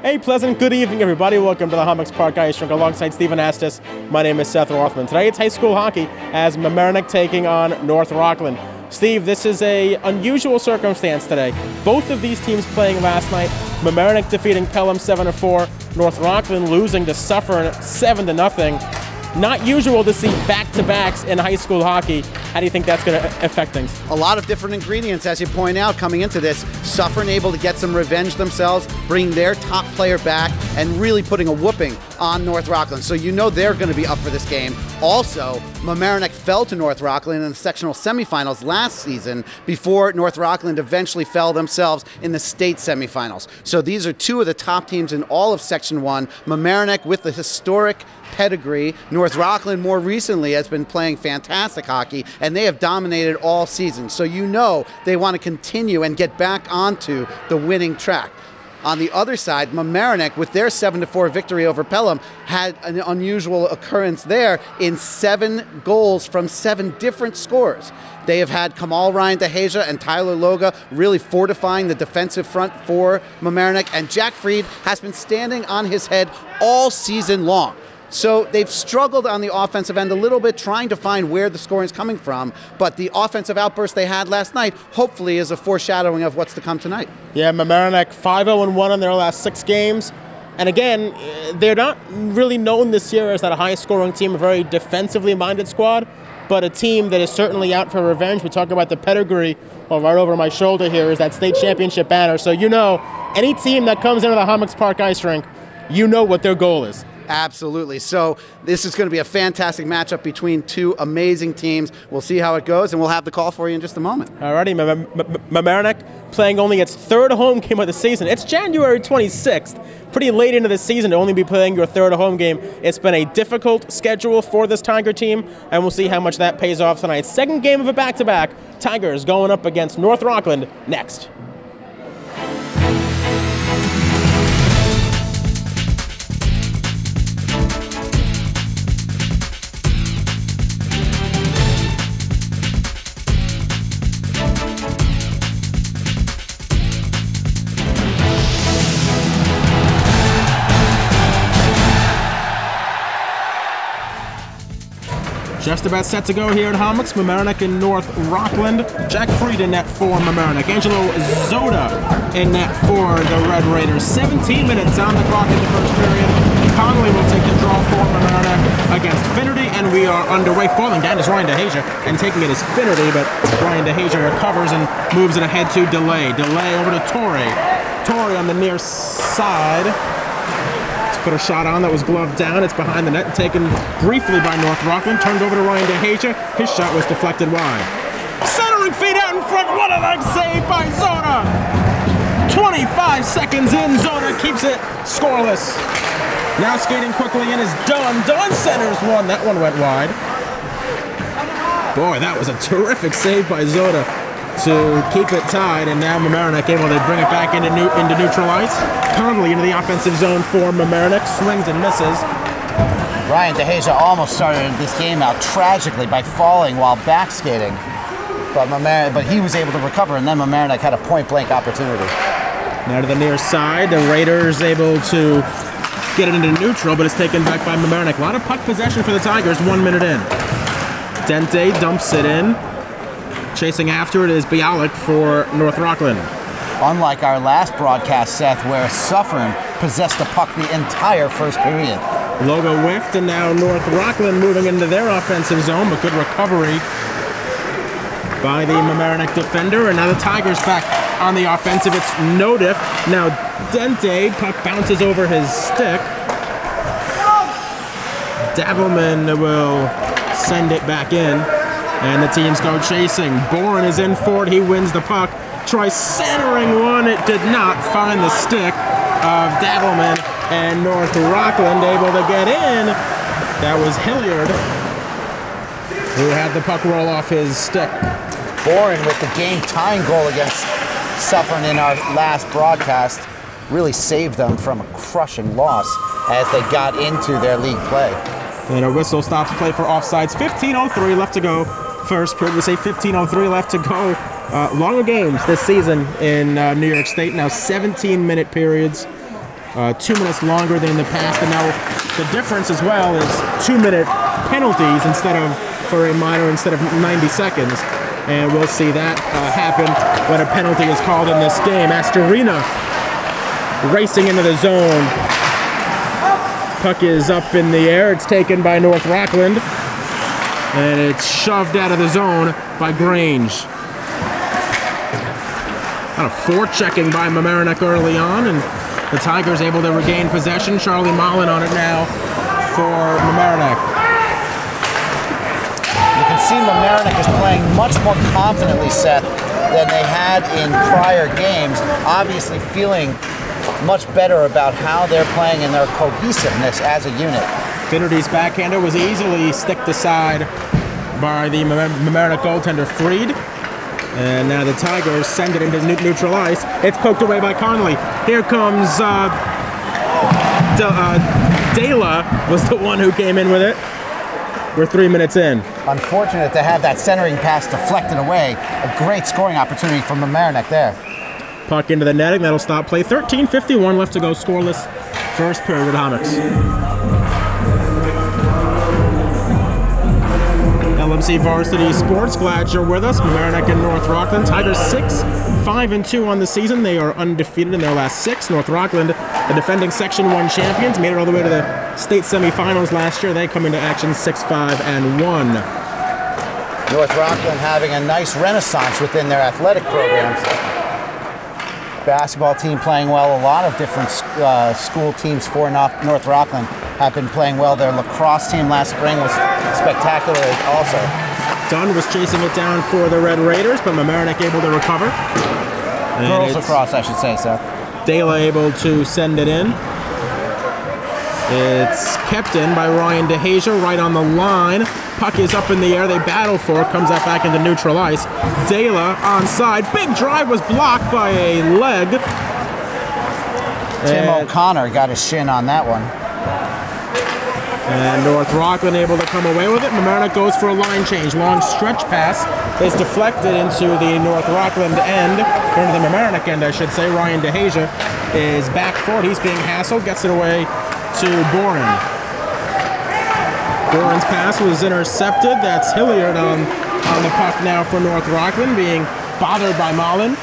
A pleasant good evening, everybody. Welcome to the Hummocks Park Ice Rink alongside Stephen Estes. My name is Seth Rothman. Today it's high school hockey as Mamaroneck taking on North Rockland. Steve, this is an unusual circumstance today. Both of these teams playing last night. Mamaroneck defeating Pelham 7-4. North Rockland losing to Suffern 7-0. Not usual to see back-to-backs in high school hockey. How do you think that's going to affect things? A lot of different ingredients, as you point out, coming into this. Suffern able to get some revenge themselves, bring their top player back, and really putting a whooping on North Rockland. So you know they're going to be up for this game. Also, Mamaroneck fell to North Rockland in the sectional semifinals last season before North Rockland eventually fell themselves in the state semifinals. So these are two of the top teams in all of Section 1. Mamaroneck with the historic pedigree. North Rockland more recently has been playing fantastic hockey, and they have dominated all season. So you know they want to continue and get back onto the winning track. On the other side, Mamaroneck, with their 7-4 victory over Pelham, had an unusual occurrence there in 7 goals from 7 different scorers. They have had Kamal Ryan DeHasia and Tyler Loga really fortifying the defensive front for Mamaroneck, and Jack Fried has been standing on his head all season long. So they've struggled on the offensive end a little bit, trying to find where the scoring is coming from. But the offensive outburst they had last night hopefully is a foreshadowing of what's to come tonight. Yeah, Mamaroneck 5-0-1 in their last 6 games. And again, they're not really known this year as that high-scoring team, a very defensively-minded squad, but a team that is certainly out for revenge. We talk about the pedigree, well, right over my shoulder here is that state championship banner. So you know, any team that comes into the Hummocks Park Ice Rink, you know what their goal is. Absolutely. So this is going to be a fantastic matchup between two amazing teams. We'll see how it goes, and we'll have the call for you in just a moment. Alrighty, Mamaroneck playing only its 3rd home game of the season. It's January 26th. Pretty late into the season to only be playing your 3rd home game. It's been a difficult schedule for this Tiger team, and we'll see how much that pays off tonight. 2nd game of a back-to-back. Tigers going up against North Rockland next. Just about set to go here at Hummocks. Mamaroneck in North Rockland. Jack Fried in net for Mamaroneck. Angelo Zoda in net for the Red Raiders. 17 minutes on the clock in the first period. Connolly will take the draw for Mamaroneck against Finnerty, and we are underway. Falling down is Ryan DeHasia, and taking it is Finnerty, but Ryan DeHasia recovers and moves it ahead to Delay. Delay over to Torrey. Torrey on the near side. Put a shot on that was gloved down. It's behind the net, taken briefly by North Rockland. Turned over to Ryan DeHasia. His shot was deflected wide. Centering feet out in front. What a leg save by Zoda. 25 seconds in. Zoda keeps it scoreless. Now skating quickly in is Dunn. Dunn centers one. That one went wide. Boy, that was a terrific save by Zoda to keep it tied, and now Mamaroneck able to bring it back into neutral ice. Connolly into the offensive zone for Mamaroneck, swings and misses. Ryan DeHasia almost started this game out tragically by falling while back skating, but he was able to recover, and then Mamaroneck had a point-blank opportunity. Now to the near side, the Raiders able to get it into neutral, but it's taken back by Mamaroneck. A lot of puck possession for the Tigers, 1 minute in. Dente dumps it in. Chasing after it is Bialik for North Rockland. Unlike our last broadcast, Seth, where Suffern possessed the puck the entire first period. Logo whiffed, and now North Rockland moving into their offensive zone, but good recovery by the Mamaroneck defender, and now the Tigers back on the offensive. It's no diff. Now Dente, puck bounces over his stick. Davelman will send it back in. And the teams go chasing. Boren is in for it. He wins the puck. Tries centering one. It did not find the stick of Davelman. And North Rockland able to get in. That was Hilliard, who had the puck roll off his stick. Boren with the game-tying goal against Suffern in our last broadcast really saved them from a crushing loss as they got into their league play. And a whistle stops play for offsides. 15:03 left to go. First period, we say 15:03 left to go. Longer games this season in New York State. Now 17-minute periods. 2 minutes longer than in the past, and now the difference as well is 2-minute penalties for a minor instead of 90 seconds. And we'll see that happen when a penalty is called in this game. Astorina racing into the zone. Puck is up in the air. It's taken by North Rockland. And it's shoved out of the zone by Grange. A forechecking by Mamaroneck early on, and the Tigers able to regain possession. Charlie Mullen on it now for Mamaroneck. You can see Mamaroneck is playing much more confidently, Seth, than they had in prior games. Obviously feeling much better about how they're playing and their cohesiveness as a unit. Finnerty's backhander was easily sticked aside by the Mamaroneck goaltender Freed. And now the Tigers send it into neutral ice. It's poked away by Connolly. Here comes Dela was the one who came in with it. We're 3 minutes in. Unfortunate to have that centering pass deflected away. A great scoring opportunity for Mamaroneck there. Puck into the netting. That'll stop play. 13:51 left to go. Scoreless first period at Homix. LMC Varsity Sports, glad you're with us. Mamaroneck and North Rockland. Tigers 6-5-2 on the season. They are undefeated in their last 6. North Rockland, the defending Section 1 champions, made it all the way to the state semifinals last year. They come into action 6-5-1. North Rockland having a nice renaissance within their athletic programs. Basketball team playing well. A lot of different school teams for North Rockland have been playing well. Their lacrosse team last spring was spectacular also. Dunn was chasing it down for the Red Raiders, but Mamaroneck able to recover. Girls lacrosse, I should say, Seth. Dela able to send it in. It's kept in by Ryan DeHasia right on the line. Puck is up in the air. They battle for it. Comes out back into neutral ice. Dela onside. Big drive was blocked by a leg. Tim O'Connor got a shin on that one. And North Rockland able to come away with it. Mamaroneck goes for a line change. Long stretch pass is deflected into the North Rockland end, or into the Mamaroneck end, I should say. Ryan DeHasia is back for it. He's being hassled. Gets it away to Boren. Boren's pass was intercepted. That's Hilliard on the puck now for North Rockland, being bothered by Mullen.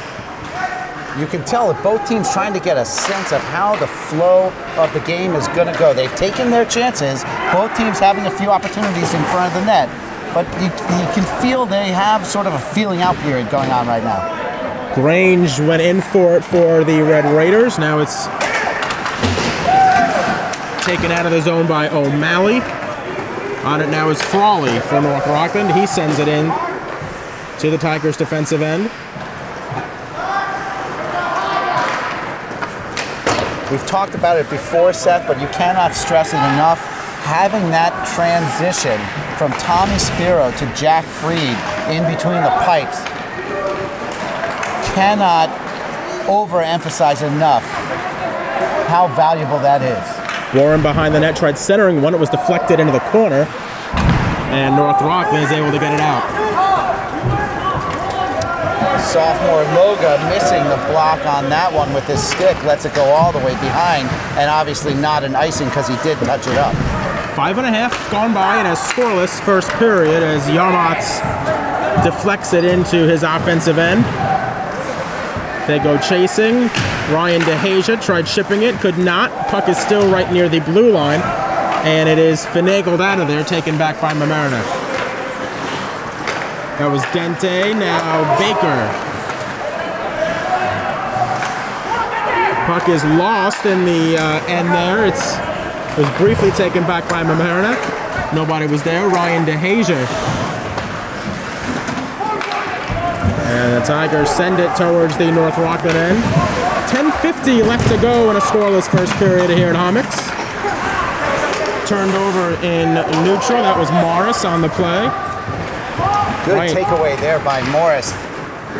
You can tell that both teams trying to get a sense of how the flow of the game is going to go. They've taken their chances, both teams having a few opportunities in front of the net, but you can feel they have sort of a feeling out period going on right now. Grange went in for it for the Red Raiders. Now it's taken out of the zone by O'Malley. On it now is Frawley for North Rockland. He sends it in to the Tigers' defensive end. We've talked about it before, Seth, but you cannot stress it enough. Having that transition from Tommy Spiro to Jack Freed in between the pipes cannot overemphasize enough how valuable that is. Warren behind the net tried centering one. It was deflected into the corner, and North Rockland is able to get it out. Sophomore Loga missing the block on that one with his stick, lets it go all the way behind, and obviously not an icing because he did touch it up. 5.5 gone by in a scoreless first period as Yarmats deflects it into his offensive end. They go chasing. Ryan DeHasia tried shipping it, could not. Puck is still right near the blue line, and it is finagled out of there, taken back by Mamaroneck. That was Dente, now Baker. Puck is lost in the end there. It was briefly taken back by Mamaroneck. Nobody was there. Ryan DeHasia. And the Tigers send it towards the North Rockland end. 10:50 left to go in a scoreless first period here at Homix. Turned over in neutral. That was Morris on the play. Good takeaway there by Morris,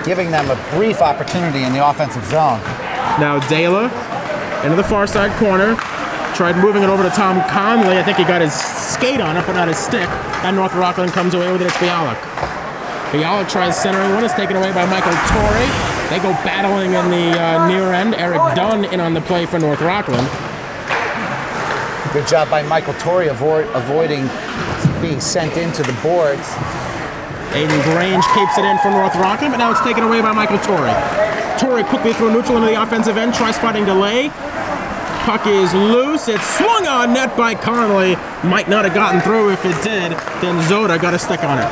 giving them a brief opportunity in the offensive zone. Now Dela into the far side corner. Tried moving it over to Tom Conley. I think he got his skate on it, but not his stick. And North Rockland comes away with it. It's Bialik. Bialik tries centering one. It's taken away by Michael Torrey. They go battling in the near end. Eric Dunn in on the play for North Rockland. Good job by Michael Torrey avoiding being sent into the boards. Aiden Grange keeps it in for North Rockland, but now it's taken away by Michael Torrey. Torrey quickly through neutral into the offensive end, tries fighting delay. Puck is loose. It's swung on net by Conley. Might not have gotten through. If it did, then Zoda got a stick on it.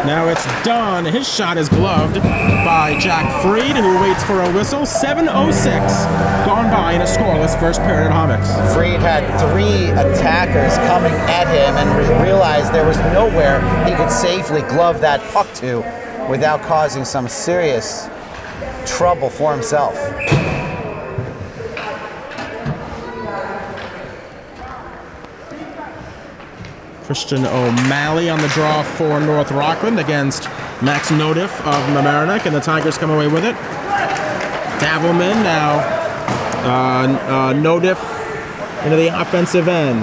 Now it's done. His shot is gloved by Jack Freed, who waits for a whistle. 7:06 gone by in a scoreless first period at Homix. Freed had 3 attackers coming at him and realized there was nowhere he could safely glove that puck to without causing some serious trouble for himself. Christian O'Malley on the draw for North Rockland against Max Nodiff of Mamaroneck, and the Tigers come away with it. Davelman now, Nodiff into the offensive end.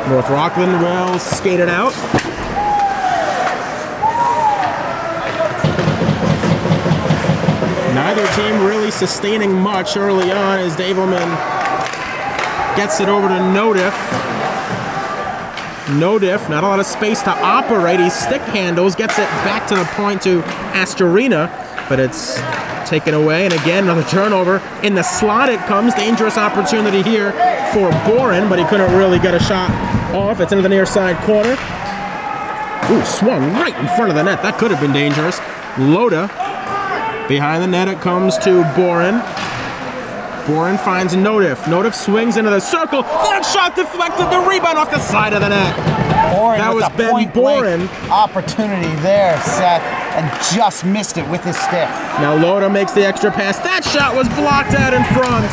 North Rockland will skate it out. Neither team really sustaining much early on as Davelman gets it over to Nodiff. Nodiff, not a lot of space to operate. He stick handles, gets it back to the point to Astorina, but it's taken away. And again, another turnover. In the slot it comes. Dangerous opportunity here for Boren, but he couldn't really get a shot off. It's into the near side corner. Ooh, swung right in front of the net. That could have been dangerous. Loda. Behind the net it comes to Boren. Boren finds Nodiff. Nodiff swings into the circle. That shot deflected. The rebound off the side of the net. Boren that was Ben Boren. Opportunity there, Seth, and just missed it with his stick. Now Loda makes the extra pass. That shot was blocked out in front.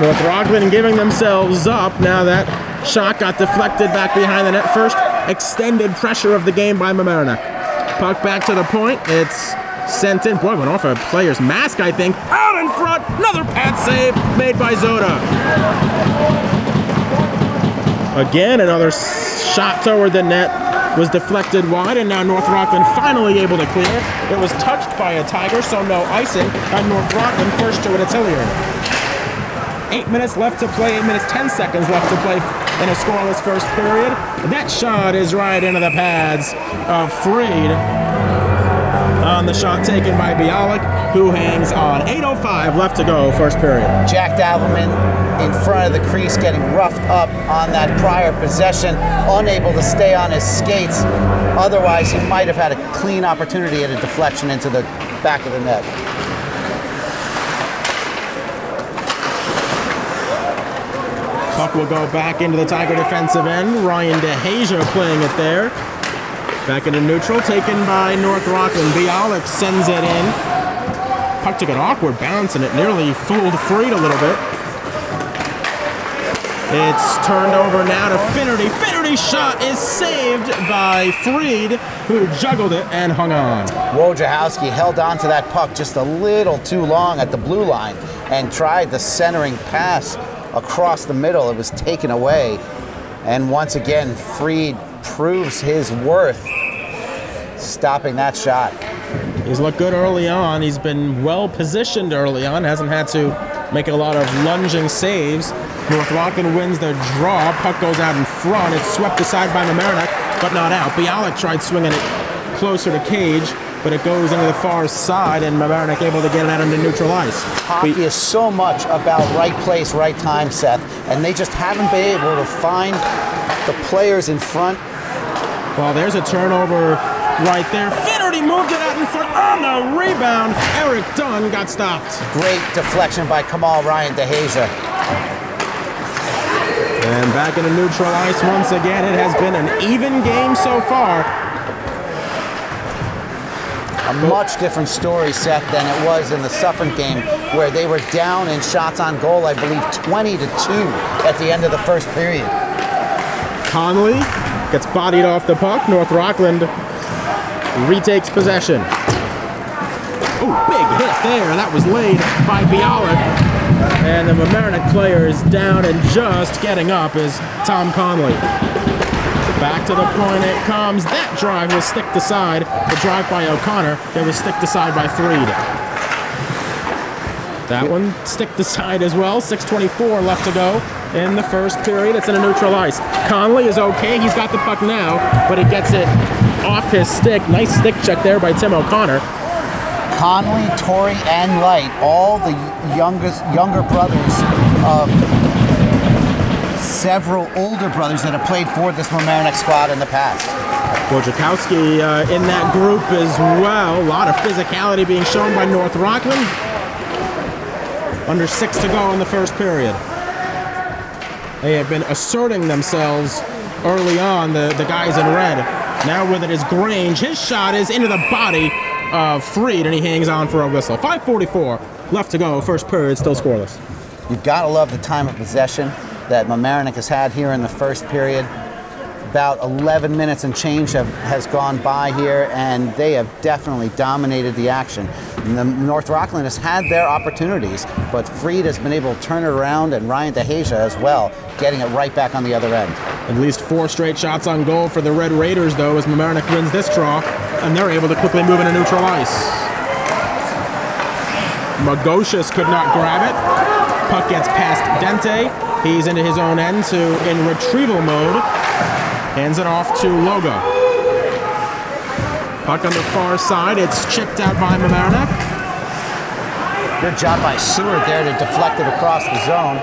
North Rockland giving themselves up. Now that shot got deflected back behind the net. First extended pressure of the game by Mamaroneck. Puck back to the point. It's sent in. Boy, went off a player's mask, I think. Out in front. Another pad save made by Zoda. Again, another shot toward the net was deflected wide, and now North Rockland finally able to clear. It was touched by a Tiger, so no icing on North Rockland. First to it, it's Hilliard. 8 minutes left to play, 8 minutes, 10 seconds left to play in a scoreless first period. That shot is right into the pads of Freed. On the shot taken by Bialik, who hangs on. 8:05 left to go, first period. Jack Davelman in front of the crease, getting roughed up on that prior possession, unable to stay on his skates. Otherwise, he might have had a clean opportunity at a deflection into the back of the net. Puck will go back into the Tiger defensive end. Ryan DeHasia playing it there. Back into neutral, taken by North Rockland. Bialik sends it in. Puck took an awkward bounce, and it nearly fooled Freed a little bit. It's turned over now to Finnerty. Finnerty's shot is saved by Freed, who juggled it and hung on. Wojciechowski held on to that puck just a little too long at the blue line and tried the centering pass across the middle. It was taken away. And once again, Freed proves his worth, stopping that shot. He's looked good early on. He's been well positioned early on. Hasn't had to make a lot of lunging saves. North Rockland wins their draw. Puck goes out in front. It's swept aside by Mamaroneck, but not out. Bialik tried swinging it closer to cage, but it goes into the far side, and Mamaroneck able to get it out into neutral ice. Hockey is so much about right place, right time, Seth, and they just haven't been able to find the players in front. Well, there's a turnover right there. Finnerty moved it out in front on the rebound. Eric Dunn got stopped. Great deflection by Kamal Ryan DeHasia. And back into neutral ice once again. It has been an even game so far. A much different story, Seth, than it was in the Suffern game, where they were down in shots on goal, I believe 20-2 at the end of the first period. Conley gets bodied off the puck. North Rockland retakes possession. Oh, big hit there. That was laid by Bialik. And the Mamaroneck player is down, and just getting up is Tom Conley. Back to the point it comes. That drive was sticked aside. The drive by O'Connor, that was sticked aside by Freed. That one sticked aside as well. 6:24 left to go in the first period. It's in a neutral ice. Conley is okay. He's got the puck now, but he gets it off his stick. Nice stick check there by Tim O'Connor. Conley, Torrey, and Light, all the younger brothers of several older brothers that have played for this Mamaroneck squad in the past. Wojciechowski in that group as well. A lot of physicality being shown by North Rockland. Under 6 to go in the first period. They have been asserting themselves early on, the guys in red. Now with it is Grange. His shot is into the body of Freed, and he hangs on for a whistle. 5:44 left to go. First period, still scoreless. You've got to love the time of possession that Mamaroneck has had here in the first period. About 11 minutes and change has gone by here, and they have definitely dominated the action. And the North Rockland has had their opportunities, but Freed has been able to turn it around, and Ryan DeHasia as well, getting it right back on the other end. At least 4 straight shots on goal for the Red Raiders, though, as Mamaroneck wins this draw, and they're able to quickly move into neutral ice. Magocius could not grab it. Puck gets past Dente. He's into his own end in retrieval mode. Hands it off to Loga. Puck on the far side. It's chipped out by Mamaroneck. Good job by Seward there to deflect it across the zone.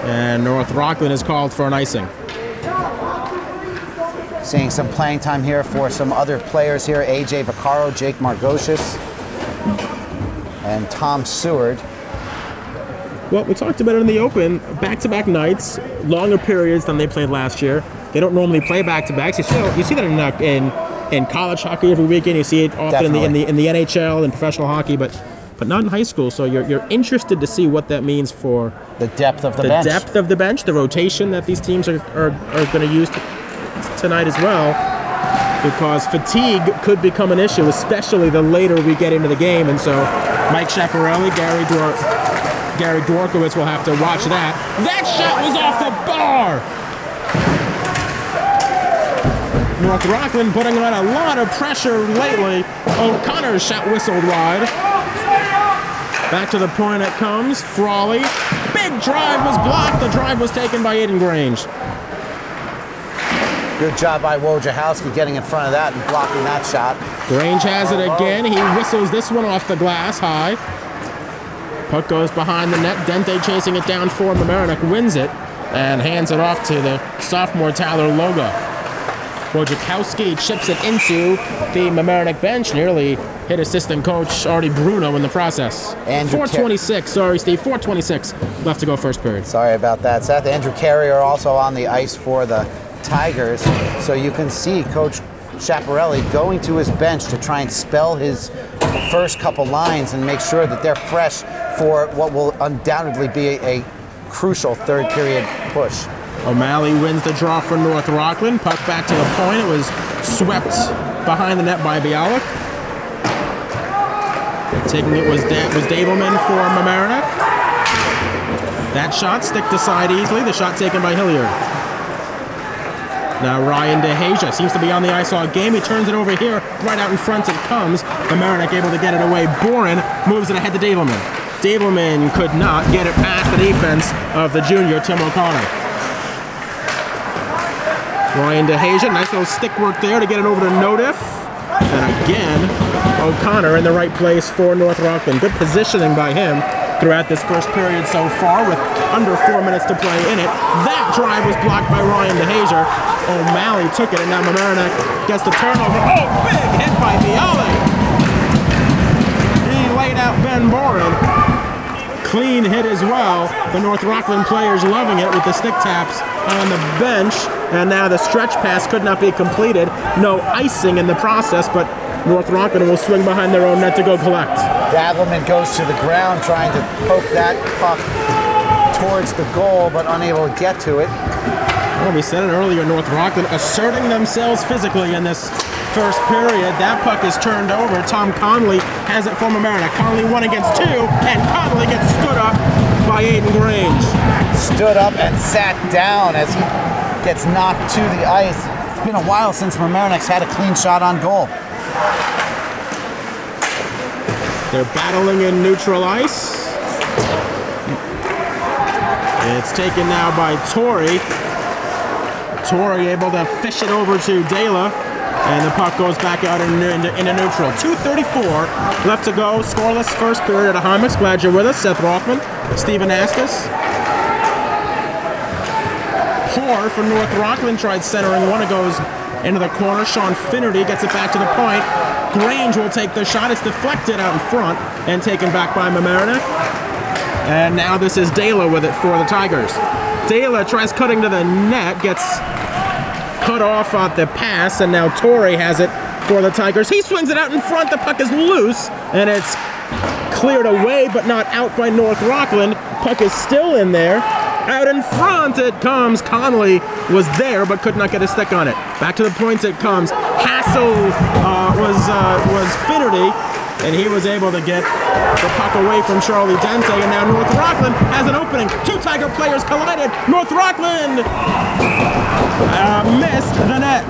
And North Rockland is called for an icing. Seeing some playing time here for some other players here. AJ Vaccaro, Jake Margocius, and Tom Seward. Well, we talked about it in the open. Back-to-back nights, longer periods than they played last year. They don't normally play back-to-backs. You see that in college hockey every weekend. You see it often in the NHL and professional hockey, but not in high school. So you're interested to see what that means for the depth of the bench. The depth of the bench, the rotation that these teams are going to use tonight as well, because fatigue could become an issue, especially the later we get into the game. And so Mike Schiaparelli, Gary Dworkowitz will have to watch that. That shot was off the bar! North Rockland putting on a lot of pressure lately. O'Connor's shot whistled wide. Back to the point it comes. Frawley. Big drive was blocked. The drive was taken by Aiden Grange. Good job by Wojciechowski getting in front of that and blocking that shot. Grange has it again. He whistles this one off the glass high. Puck goes behind the net. Dente chasing it down for Mamaroneck, wins it, and hands it off to the sophomore Tyler Loga. Wojciechowski chips it into the Mamaroneck bench, nearly hit assistant coach Artie Bruno in the process. 4:26, sorry Steve, 4:26 left to go first period. Sorry about that, Seth. Andrew Carrier also on the ice for the Tigers, so you can see Coach Schiaparelli going to his bench to try and spell his first couple lines and make sure that they're fresh for what will undoubtedly be a crucial third period push. O'Malley wins the draw for North Rockland. Puck back to the point. It was swept behind the net by Bialik. Taking it was Dableman for Mamaroneck. That shot sticked aside easily. The shot taken by Hilliard. Now Ryan DeHasia seems to be on the ice all game. He turns it over here. Right out in front it comes. Mamaroneck able to get it away. Boren moves it ahead to Dableman. Dableman could not get it past the defense of the junior Tim O'Connor. Ryan DeHasia, nice little stick work there to get it over to Nodiff. And again, O'Connor in the right place for North Rockland. Good positioning by him throughout this first period so far with under 4 minutes to play in it. That drive was blocked by Ryan DeHasia. O'Malley took it, and now Mamaroneck gets the turnover. Oh, big hit by Bialik. He laid out Ben Boren. Clean hit as well. The North Rockland players loving it with the stick taps on the bench. And now the stretch pass could not be completed. No icing in the process, but North Rockland will swing behind their own net to go collect. Davelman goes to the ground trying to poke that puck towards the goal, but unable to get to it. Well, we said it earlier, North Rockland asserting themselves physically in this first period. That puck is turned over. Tom Conley has it for Mamaroneck. Conley 1 against 2, and Conley gets stood up by Aiden Grange. Stood up and sat down as he gets knocked to the ice. It's been a while since Mamaroneck's had a clean shot on goal. They're battling in neutral ice. It's taken now by Torrey. Torrey able to fish it over to Dela, and the puck goes back out into neutral. 2:34 left to go. Scoreless first period at Hammocks. Glad you're with us. Seth Rothman, Stephen Astis. Poor for North Rockland, tried centering one. It goes into the corner. Sean Finnerty gets it back to the point. Grange will take the shot. It's deflected out in front and taken back by Mamaroneck. And now this is Dela with it for the Tigers. Dela tries cutting to the net, gets cut off at the pass, and now Torrey has it for the Tigers. He swings it out in front. The puck is loose, and it's cleared away, but not out by North Rockland. Puck is still in there. Out in front it comes. Connolly was there, but could not get a stick on it. Back to the points it comes. Hassel was Finnerty, and he was able to get the puck away from Charlie Dente, and now North Rockland has an opening. Two Tiger players collided. North Rockland missed the net.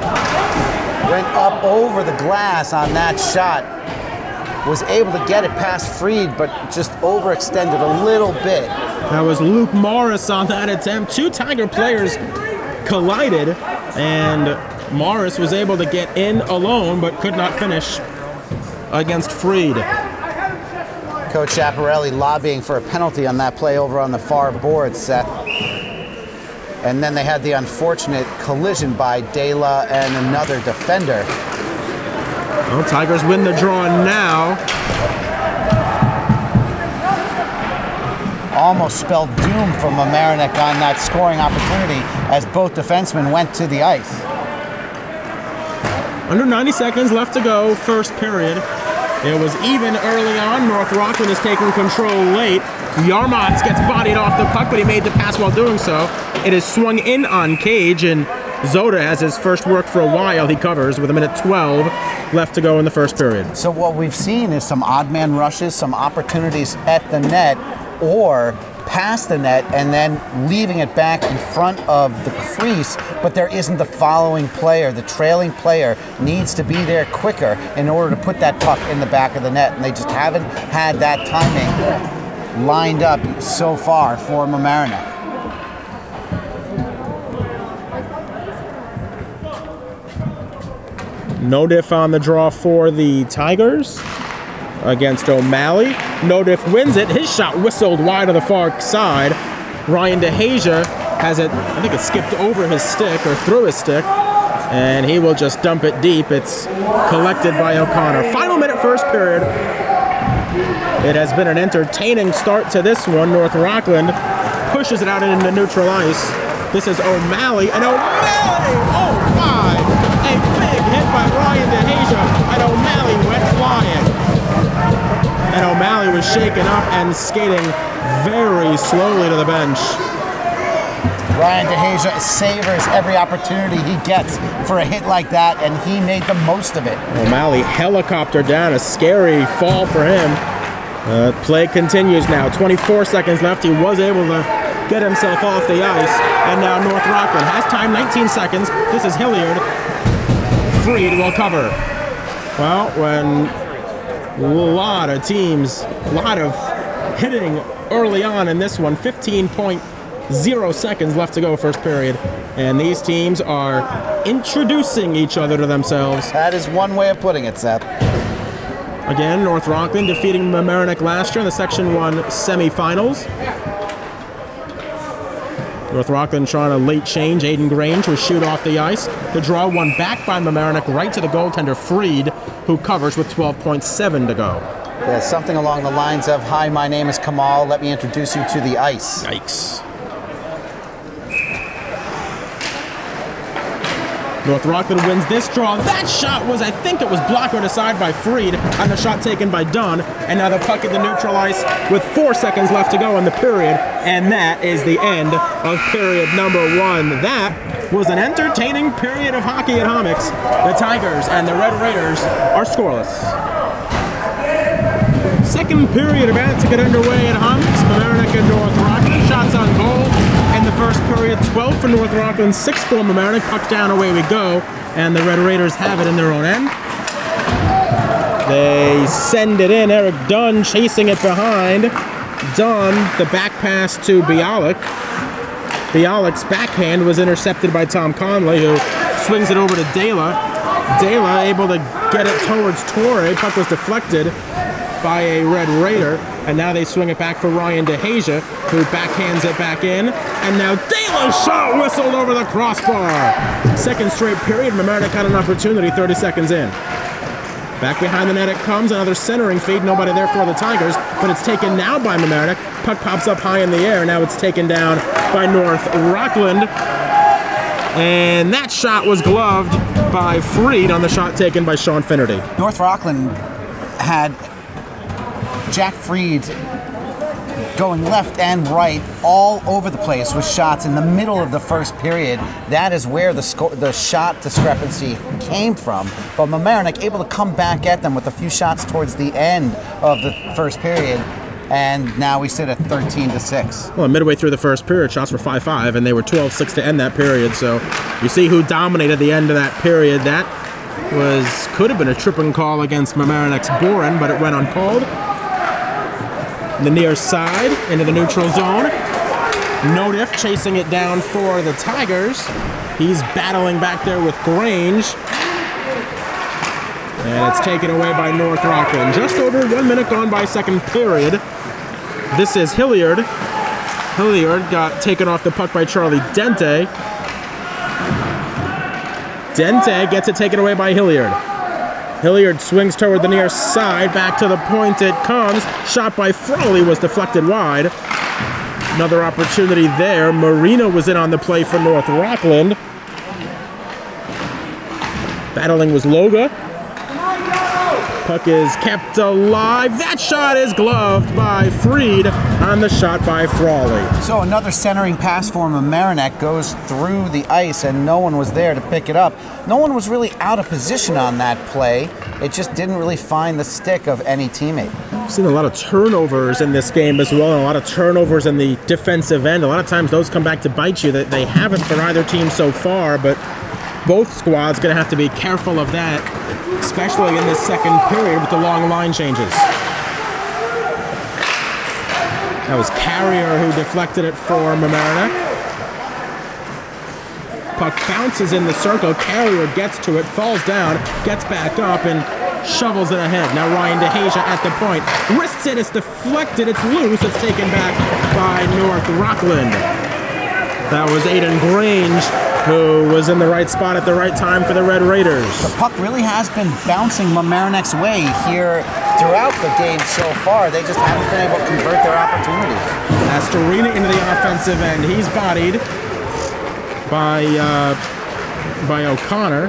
Went up over the glass on that shot. Was able to get it past Freed, but just overextended a little bit. That was Luke Morris on that attempt. Two Tiger players collided, and Morris was able to get in alone, but could not finish against Freed. Coach Chaparelli lobbying for a penalty on that play over on the far board, Seth. And then they had the unfortunate collision by Dela and another defender. Well, Tigers win the draw now. Almost spelled doom for Mamaroneck on that scoring opportunity as both defensemen went to the ice. Under 90 seconds left to go, first period. It was even early on. North Rockland is taking control late. Yarmots gets bodied off the puck, but he made the pass while doing so. It is swung in on Cage, and Zoda has his first work for a while. He covers with 1:12 left to go in the first period. So what we've seen is some odd man rushes, some opportunities at the net or past the net and then leaving it back in front of the crease, but there isn't the following player. The trailing player needs to be there quicker in order to put that puck in the back of the net, and they just haven't had that timing lined up so far for Mamaroneck. No diff on the draw for the Tigers against O'Malley. No diff wins it. His shot whistled wide on the far side. Ryan DeHasia has it, I think it skipped over his stick or through his stick, and he will just dump it deep. It's collected by O'Connor. Final minute, first period. It has been an entertaining start to this one. North Rockland pushes it out into neutral ice. This is O'Malley, and O'Malley! Oh my! A big hit by Ryan DeHasia, and O'Malley went flying. And O'Malley was shaken up and skating very slowly to the bench. Ryan DeHasia savors every opportunity he gets for a hit like that, and he made the most of it. O'Malley helicoptered down, a scary fall for him. Play continues now. 24 seconds left. He was able to get himself off the ice, and now North Rockland has time, 19 seconds. This is Hilliard. Freed will cover. Well, when a lot of teams, a lot of hitting early on in this one, 15.0 seconds left to go first period, and these teams are introducing each other to themselves. That is one way of putting it, Seth. Again, North Rockland defeating Mamaroneck last year in the Section 1 semifinals. North Rockland trying a late change. Aiden Grange will shoot off the ice. The draw one back by Mamaroneck right to the goaltender Freed, who covers with 12.7 to go. Yeah, something along the lines of, "Hi, my name is Kamal. Let me introduce you to the ice." Yikes. North Rockland wins this draw. That shot was, I think it was blocked aside by Freed on the shot taken by Dunn. And now the puck at the neutral ice with 4 seconds left to go in the period. And that is the end of period number 1. That was an entertaining period of hockey at Hammocks. The Tigers and the Red Raiders are scoreless. Second period about to get underway at Hammocks. Mamaroneck and North Rockland. Shots on goal. In the first period, 12 for North Rockland, 6 for Mamaroneck. Puck down, away we go. And the Red Raiders have it in their own end. They send it in. Eric Dunn chasing it behind. done. The back pass to Bialik. Bialik's backhand was intercepted by Tom Conley, who swings it over to Dela. Dela able to get it towards Torre. Puck was deflected by a Red Raider, and now they swing it back for Ryan DeHasia, who backhands it back in, and now Dela's shot whistled over the crossbar. Second straight period, Mamaroneck had an opportunity 30 seconds in. Back behind the net it comes, another centering feed, nobody there for the Tigers, but it's taken now by Mamaroneck. Puck pops up high in the air, now it's taken down by North Rockland. And that shot was gloved by Freed on the shot taken by Sean Finnerty. North Rockland had Jack Freed going left and right all over the place with shots in the middle of the first period. That is where the shot discrepancy came from. But Mamaroneck able to come back at them with a few shots towards the end of the first period. And now we sit at 13-6. Well, midway through the first period, shots were 5-5, and they were 12-6 to end that period. So you see who dominated the end of that period. That could have been a tripping call against Mamaroneck's Boren, but it went uncalled. The near side into the neutral zone. Nodiff chasing it down for the Tigers. He's battling back there with Grange. And it's taken away by North Rockland. Just over 1 minute gone by second period. This is Hilliard. Hilliard got taken off the puck by Charlie Dente. Dente gets it taken away by Hilliard. Hilliard swings toward the near side, back to the point it comes. Shot by Frawley was deflected wide. Another opportunity there. Marino was in on the play for North Rockland. Battling was Loga. Puck is kept alive. That shot is gloved by Freed on the shot by Frawley. So another centering pass for Mamaroneck goes through the ice, and no one was there to pick it up. No one was really out of position on that play. It just didn't really find the stick of any teammate. We've seen a lot of turnovers in this game as well, and a lot of turnovers in the defensive end. A lot of times those come back to bite you. They haven't for either team so far, but both squads going to have to be careful of that, especially in this second period with the long line changes. That was Carrier who deflected it for Mamaroneck. Puck bounces in the circle. Carrier gets to it, falls down, gets back up, and shovels it ahead. Now Ryan DeHasia at the point. Wrists it, it's deflected, it's loose, it's taken back by North Rockland. That was Aiden Grange, who was in the right spot at the right time for the Red Raiders. The puck really has been bouncing Mamaroneck's way here throughout the game so far. They just haven't been able to convert their opportunities. Astorina into the offensive end. He's bodied by O'Connor.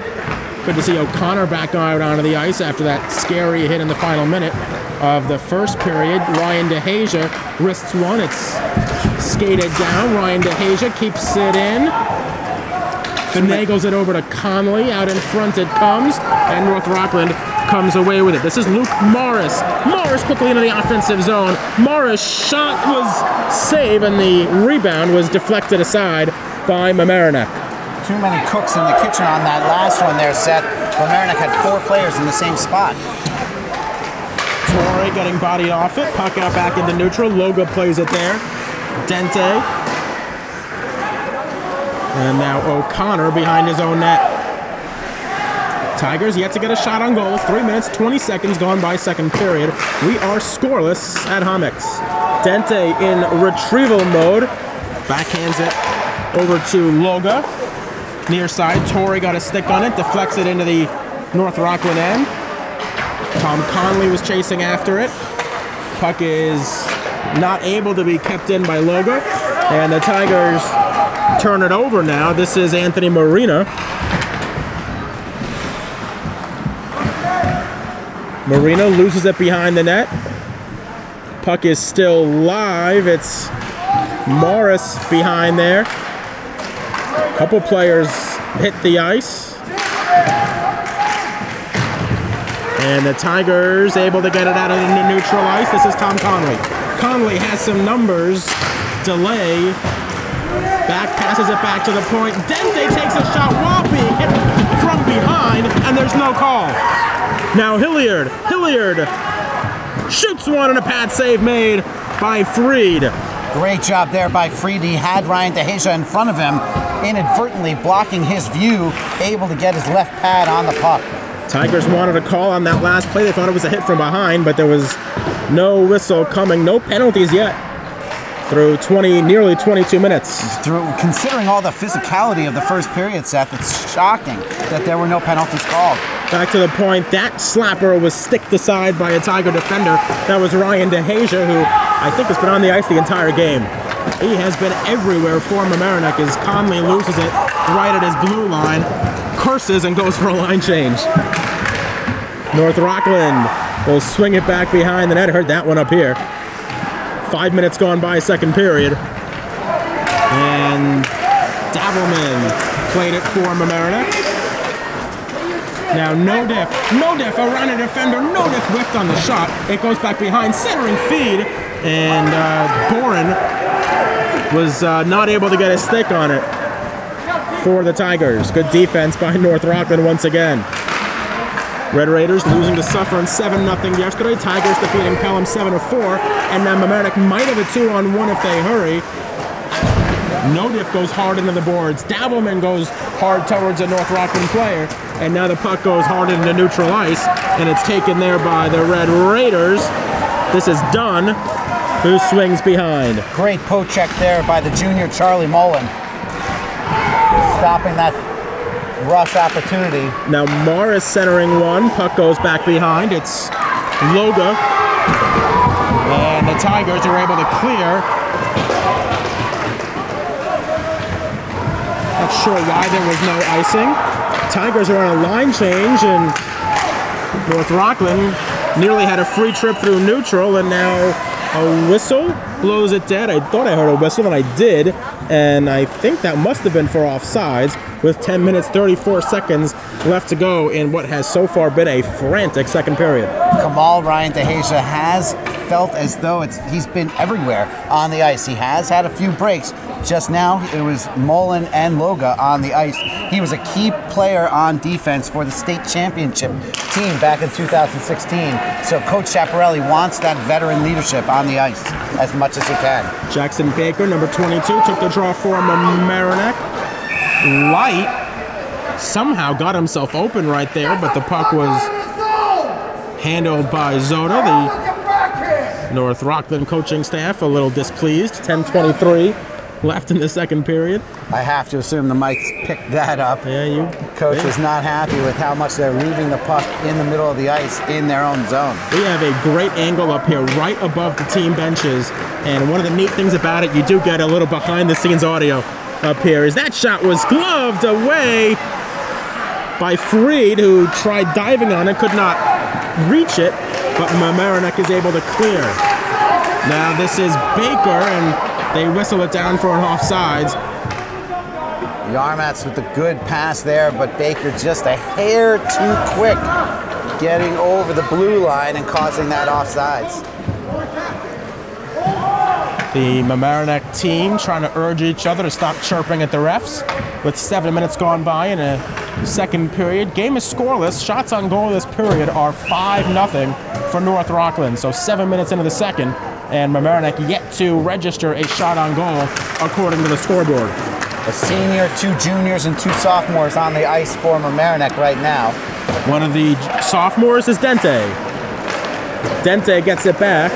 Good to see O'Connor back out onto the ice after that scary hit in the final minute of the first period. Ryan DeHasia wrists one. It's skated down. Ryan DeHasia keeps it in. Finagles it over to Conley. Out in front it comes, and North Rockland comes away with it. This is Luke Morris. Morris quickly into the offensive zone. Morris' shot was saved, and the rebound was deflected aside by Mamaroneck. Too many cooks in the kitchen on that last one there, Seth. Mamaroneck had 4 players in the same spot. Torre getting bodied off it. Puck out back into neutral. Loga plays it there. Dente. And now O'Connor behind his own net. Tigers yet to get a shot on goal. 3 minutes, 20 seconds gone by second period. We are scoreless at Hummocks. Dente in retrieval mode. Backhands it over to Loga. Near side, Torrey got a stick on it, deflects it into the North Rockland end. Tom Conley was chasing after it. Puck is not able to be kept in by Loga. And the Tigers turn it over now. This is Anthony Marina. Marina loses it behind the net. Puck is still live. It's Morris behind there. Couple players hit the ice. And the Tigers able to get it out of the neutral ice. This is Tom Conley. Conley has some numbers. Delay. Back passes it back to the point. Dente takes a shot while being hit from behind, and there's no call. Now Hilliard shoots one and a pad save made by Freed. Great job there by Freed. He had Ryan DeHasia in front of him, inadvertently blocking his view, able to get his left pad on the puck. Tigers wanted a call on that last play. They thought it was a hit from behind, but there was no whistle coming. No penalties yet through nearly 22 minutes. Considering all the physicality of the first period, Seth, it's shocking that there were no penalties called. Back to the point, that slapper was sticked aside by a Tiger defender. That was Ryan DeHasia, who I think has been on the ice the entire game. He has been everywhere for Mamaroneck as Conley loses it right at his blue line, curses and goes for a line change. North Rockland will swing it back behind the net. Heard that one up here. 5 minutes gone by, second period. And Davelman played it for Mamaroneck. Now no diff around a defender, no diff whiffed on the shot. It goes back behind, centering feed, and Boren was not able to get a stick on it for the Tigers. Good defense by North Rockland once again. Red Raiders losing to Suffern 7-0 yesterday. Tigers defeating Pelham 7-4, and now Mamaroneck might have a 2-on-1 if they hurry. No diff goes hard into the boards. Davelman goes hard towards a North Rockland player, and now the puck goes hard into neutral ice, and it's taken there by the Red Raiders. This is Dunn, who swings behind. Great poke check there by the junior Charlie Mullen, stopping that rush opportunity. Now Morris centering one, puck goes back behind. It's Loga, and the Tigers are able to clear. Not sure why there was no icing. Tigers are on a line change, and North Rockland nearly had a free trip through neutral, and now a whistle blows it dead. I thought I heard a whistle, and I did, and I think that must have been for offsides with 10 minutes, 34 seconds left to go in what has so far been a frantic second period. Kamal Ryan DeHasia has felt as though he's been everywhere on the ice. He has had a few breaks. Just now, it was Mullen and Loga on the ice. He was a key player on defense for the state championship team back in 2016. So Coach Chaparelli wants that veteran leadership on the ice as much as he can. Jackson Baker, number 22, took the draw for Mamaroneck. Light somehow got himself open right there, but the puck was handled by Zoda. The North Rockland coaching staff a little displeased. 10:23 left in the second period. I have to assume the mics picked that up. Yeah, Coach is not happy with how much they're leaving the puck in the middle of the ice in their own zone. We have a great angle up here right above the team benches, and one of the neat things about it, you do get a little behind-the-scenes audio up here, is that shot was gloved away by Freed, who tried diving on it, could not reach it, but Mamaroneck is able to clear. Now this is Baker, and they whistle it down for an offsides. Yarmats with a good pass there, but Baker just a hair too quick getting over the blue line and causing that offsides. The Mamaroneck team trying to urge each other to stop chirping at the refs with 7 minutes gone by in a second period. Game is scoreless. Shots on goal this period are 5-0 for North Rockland. So 7 minutes into the second, and Mamaroneck yet to register a shot on goal according to the scoreboard. A senior, 2 juniors, and 2 sophomores on the ice for Mamaroneck right now. One of the sophomores is Dente. Dente gets it back.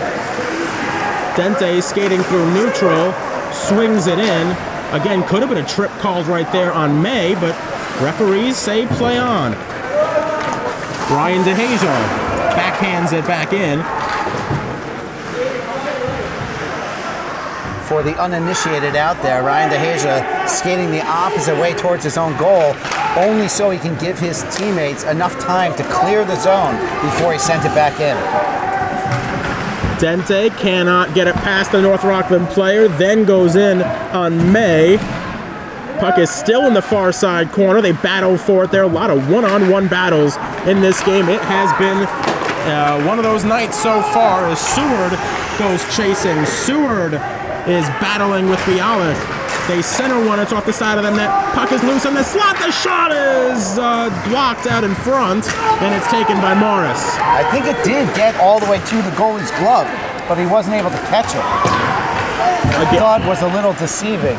Dente skating through neutral, swings it in. Again, could have been a trip called right there on May, but referees say play on. Ryan DeHasia backhands it back in. For the uninitiated out there, Ryan DeHasia skating the opposite way towards his own goal, only so he can give his teammates enough time to clear the zone before he sent it back in. Dente cannot get it past the North Rockland player, then goes in on May. Puck is still in the far side corner. They battle for it there. A lot of one-on-one battles in this game. It has been one of those nights so far as Seward goes chasing. Seward is battling with Bialik. They center one, it's off the side of the net. Puck is loose in the slot. The shot is blocked out in front, and it's taken by Morris. I think it did get all the way to the goalie's glove, but he wasn't able to catch it. I thought was a little deceiving.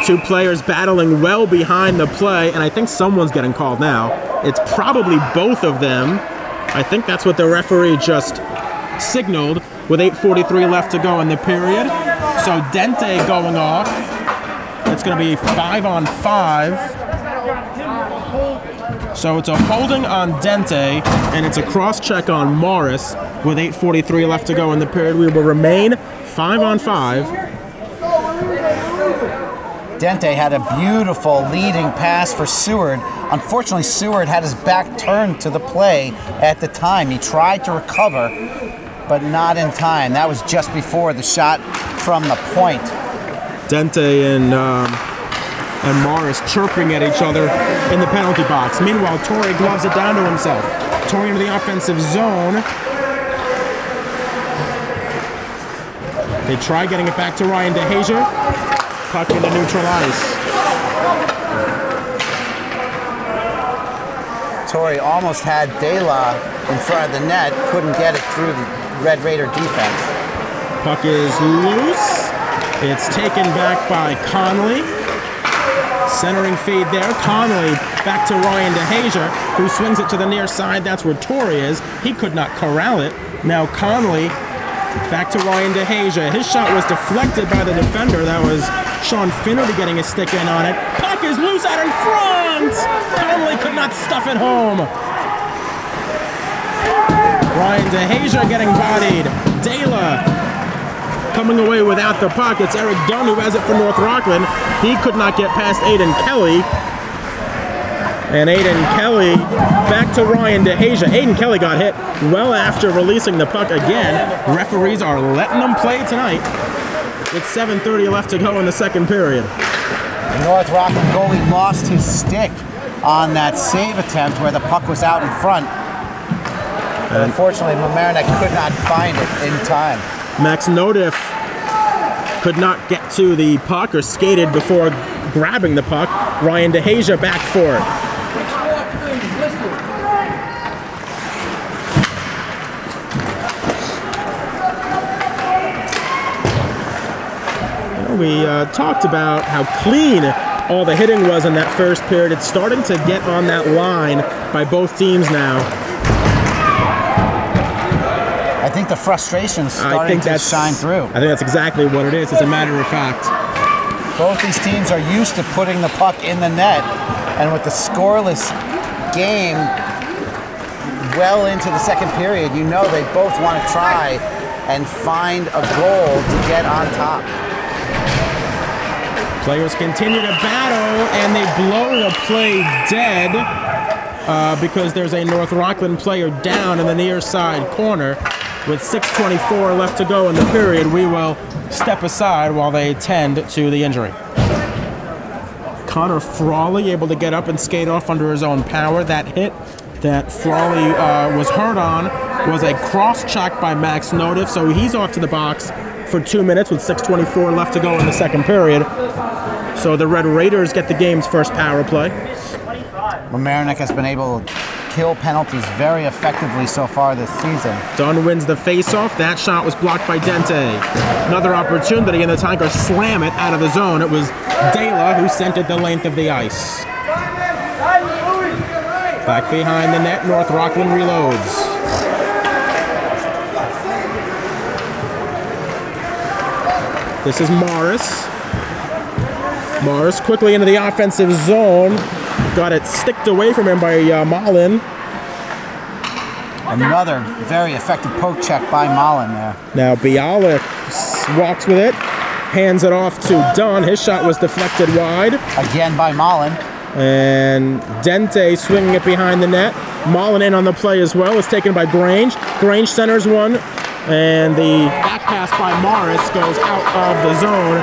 Two players battling well behind the play, and I think someone's getting called now. It's probably both of them. I think that's what the referee just signaled with 8:43 left to go in the period. So Dente going off. It's going to be 5-on-5. So it's a holding on Dente, and it's a cross-check on Morris with 8:43 left to go in the period. We will remain 5-on-5. Dente had a beautiful leading pass for Seward. Unfortunately, Seward had his back turned to the play at the time. He tried to recover, but not in time. That was just before the shot from the point. Dente and Morris chirping at each other in the penalty box. Meanwhile, Torrey gloves it down to himself. Torrey into the offensive zone. They try getting it back to Ryan DeHazer. Puck into neutral ice. Torrey almost had De La in front of the net, couldn't get it through the Red Raider defense. Puck is loose. It's taken back by Conley. Centering feed there. Conley back to Ryan DeHazer, who swings it to the near side. That's where Torrey is. He could not corral it. Now Conley back to Ryan DeHazer. His shot was deflected by the defender. That was Sean Finnerty getting his stick in on it. Puck is loose out in front. Conley could not stuff it home. Ryan DeHazer getting bodied. De La coming away without the puck. It's Eric Dunn who has it for North Rockland. He could not get past Aiden Kelly. And Aiden Kelly back to Ryan DeHazer. Aiden Kelly got hit well after releasing the puck again. Referees are letting them play tonight with 7:30 left to go in the second period. The North Rockland goalie lost his stick on that save attempt where the puck was out in front. But unfortunately, Mamaroneck could not find it in time. Max Nodiff could not get to the puck or skated before grabbing the puck. Ryan DeHazer back for it. We talked about how clean all the hitting was in that first period. It's starting to get on that line by both teams now. I think the frustration's starting to shine through. I think that's exactly what it is, as a matter of fact. Both these teams are used to putting the puck in the net, and with the scoreless game well into the second period, you know they both want to try and find a goal to get on top. Players continue to battle, and they blow the play dead because there's a North Rockland player down in the near side corner. With 6:24 left to go in the period, we will step aside while they tend to the injury. Connor Frawley able to get up and skate off under his own power. That hit that Frawley was hurt on was a cross-check by Max Nodiff, so he's off to the box for 2 minutes with 6:24 left to go in the second period. So the Red Raiders get the game's first power play. Mamaroneck has been able to kill penalties very effectively so far this season. Dunn wins the face-off. That shot was blocked by Dente. Another opportunity, and the Tigers slam it out of the zone. It was De La who sent it the length of the ice. Back behind the net, North Rockland reloads. This is Morris. Morris quickly into the offensive zone. Got it sticked away from him by Mullen. Another very effective poke check by Mullen there. Now Bialik walks with it, hands it off to Dunn. His shot was deflected wide. Again by Mullen. And Dente swinging it behind the net. Mullen in on the play as well. It's taken by Grange. Grange centers one. And the back pass by Morris goes out of the zone,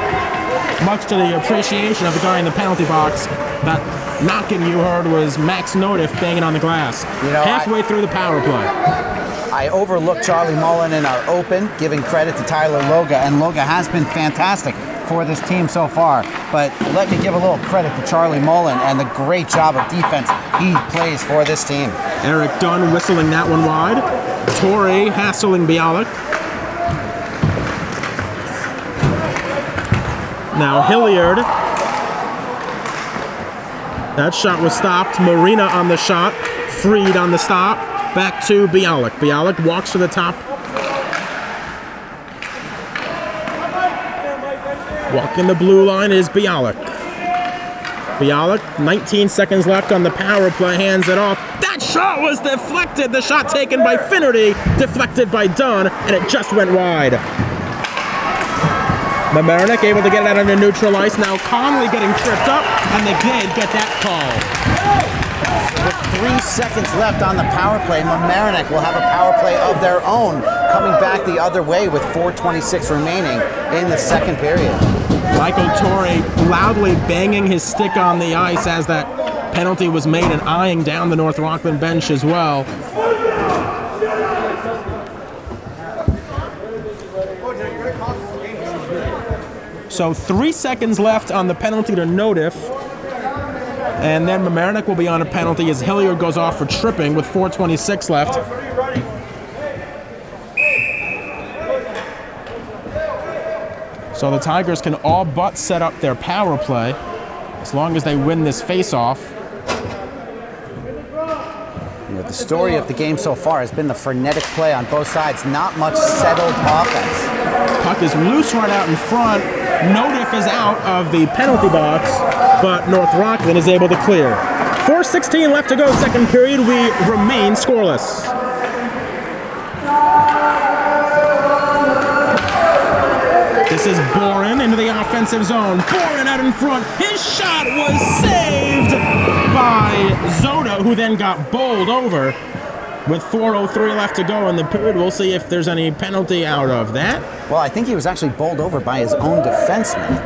much to the appreciation of the guy in the penalty box. That knocking you heard was Max Nodiff banging on the glass. You know, halfway through the power play. I overlooked Charlie Mullen in our open, giving credit to Tyler Loga, and Loga has been fantastic for this team so far. But let me give a little credit to Charlie Mullen and the great job of defense he plays for this team. Eric Dunn whistling that one wide. Torrey hassling Bialik. Now Hilliard. That shot was stopped. Marina on the shot. Freed on the stop. Back to Bialik. Bialik walks to the top. Walking the blue line is Bialik. Bialik, 19 seconds left on the power play, hands it off. That shot was deflected. The shot taken by Finnerty, deflected by Dunn, and it just went wide. Mamaroneck able to get it out on the neutral ice. Now Conley getting tripped up, and they did get that call. With 3 seconds left on the power play, Mamaroneck will have a power play of their own, coming back the other way with 4:26 remaining in the second period. Michael Torrey loudly banging his stick on the ice as that penalty was made and eyeing down the North Rockland bench as well. So 3 seconds left on the penalty to Notiff. And then Mamaroneck will be on a penalty as Hilliard goes off for tripping with 4:26 left. So the Tigers can all but set up their power play as long as they win this face-off. You know, the story of the game so far has been the frenetic play on both sides. Not much settled offense. Puck is loose right out in front. Notiff is out of the penalty box, but North Rockland is able to clear. 4:16 left to go, second period. We remain scoreless. This is Boren into the offensive zone. Boren out in front. His shot was saved by Zoda, who then got bowled over. With 4:03 left to go in the period, we'll see if there's any penalty out of that. Well, I think he was actually bowled over by his own defenseman.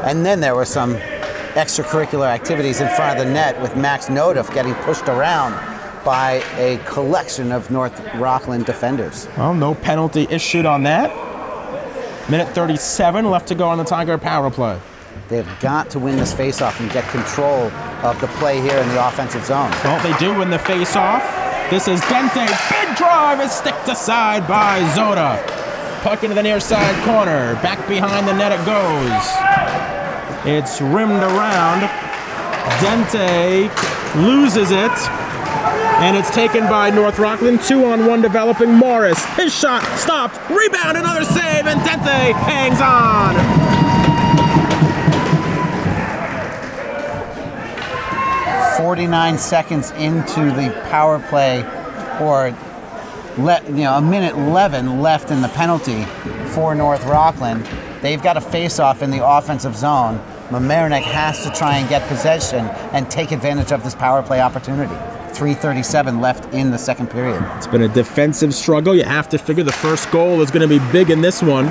And then there were some extracurricular activities in front of the net with Max Notiff getting pushed around by a collection of North Rockland defenders. Well, no penalty issued on that. Minute 37 left to go on the Tiger power play. They've got to win this faceoff and get control of the play here in the offensive zone. Well, they do win the faceoff. This is Dente. Big drive is sticked aside by Zoda. Puck into the near side corner. Back behind the net it goes. It's rimmed around. Dente loses it. And it's taken by North Rockland. 2-on-1 developing. Morris. His shot stopped. Rebound, another save, and Dente hangs on. .49 into the power play, or a minute 11 left in the penalty for North Rockland. They've got a face-off in the offensive zone. Mamaroneck has to try and get possession and take advantage of this power play opportunity. 3:37 left in the second period. It's been a defensive struggle. You have to figure the first goal is going to be big in this one.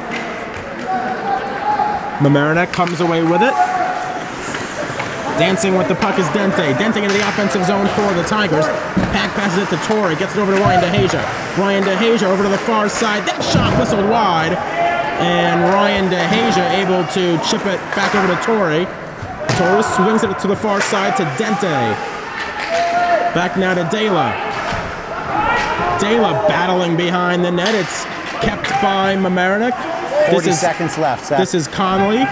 Mamaroneck comes away with it. Dancing with the puck is Dente. Dente into the offensive zone for the Tigers. Pack passes it to Torrey. Gets it over to Ryan DeHasia. Ryan DeHasia over to the far side. That shot whistled wide. And Ryan DeHasia able to chip it back over to Torrey. Torrey swings it to the far side to Dente. Back now to Dela. Dela battling behind the net. It's kept by Mamaroneck. 40 seconds left, Seth. This is Conley.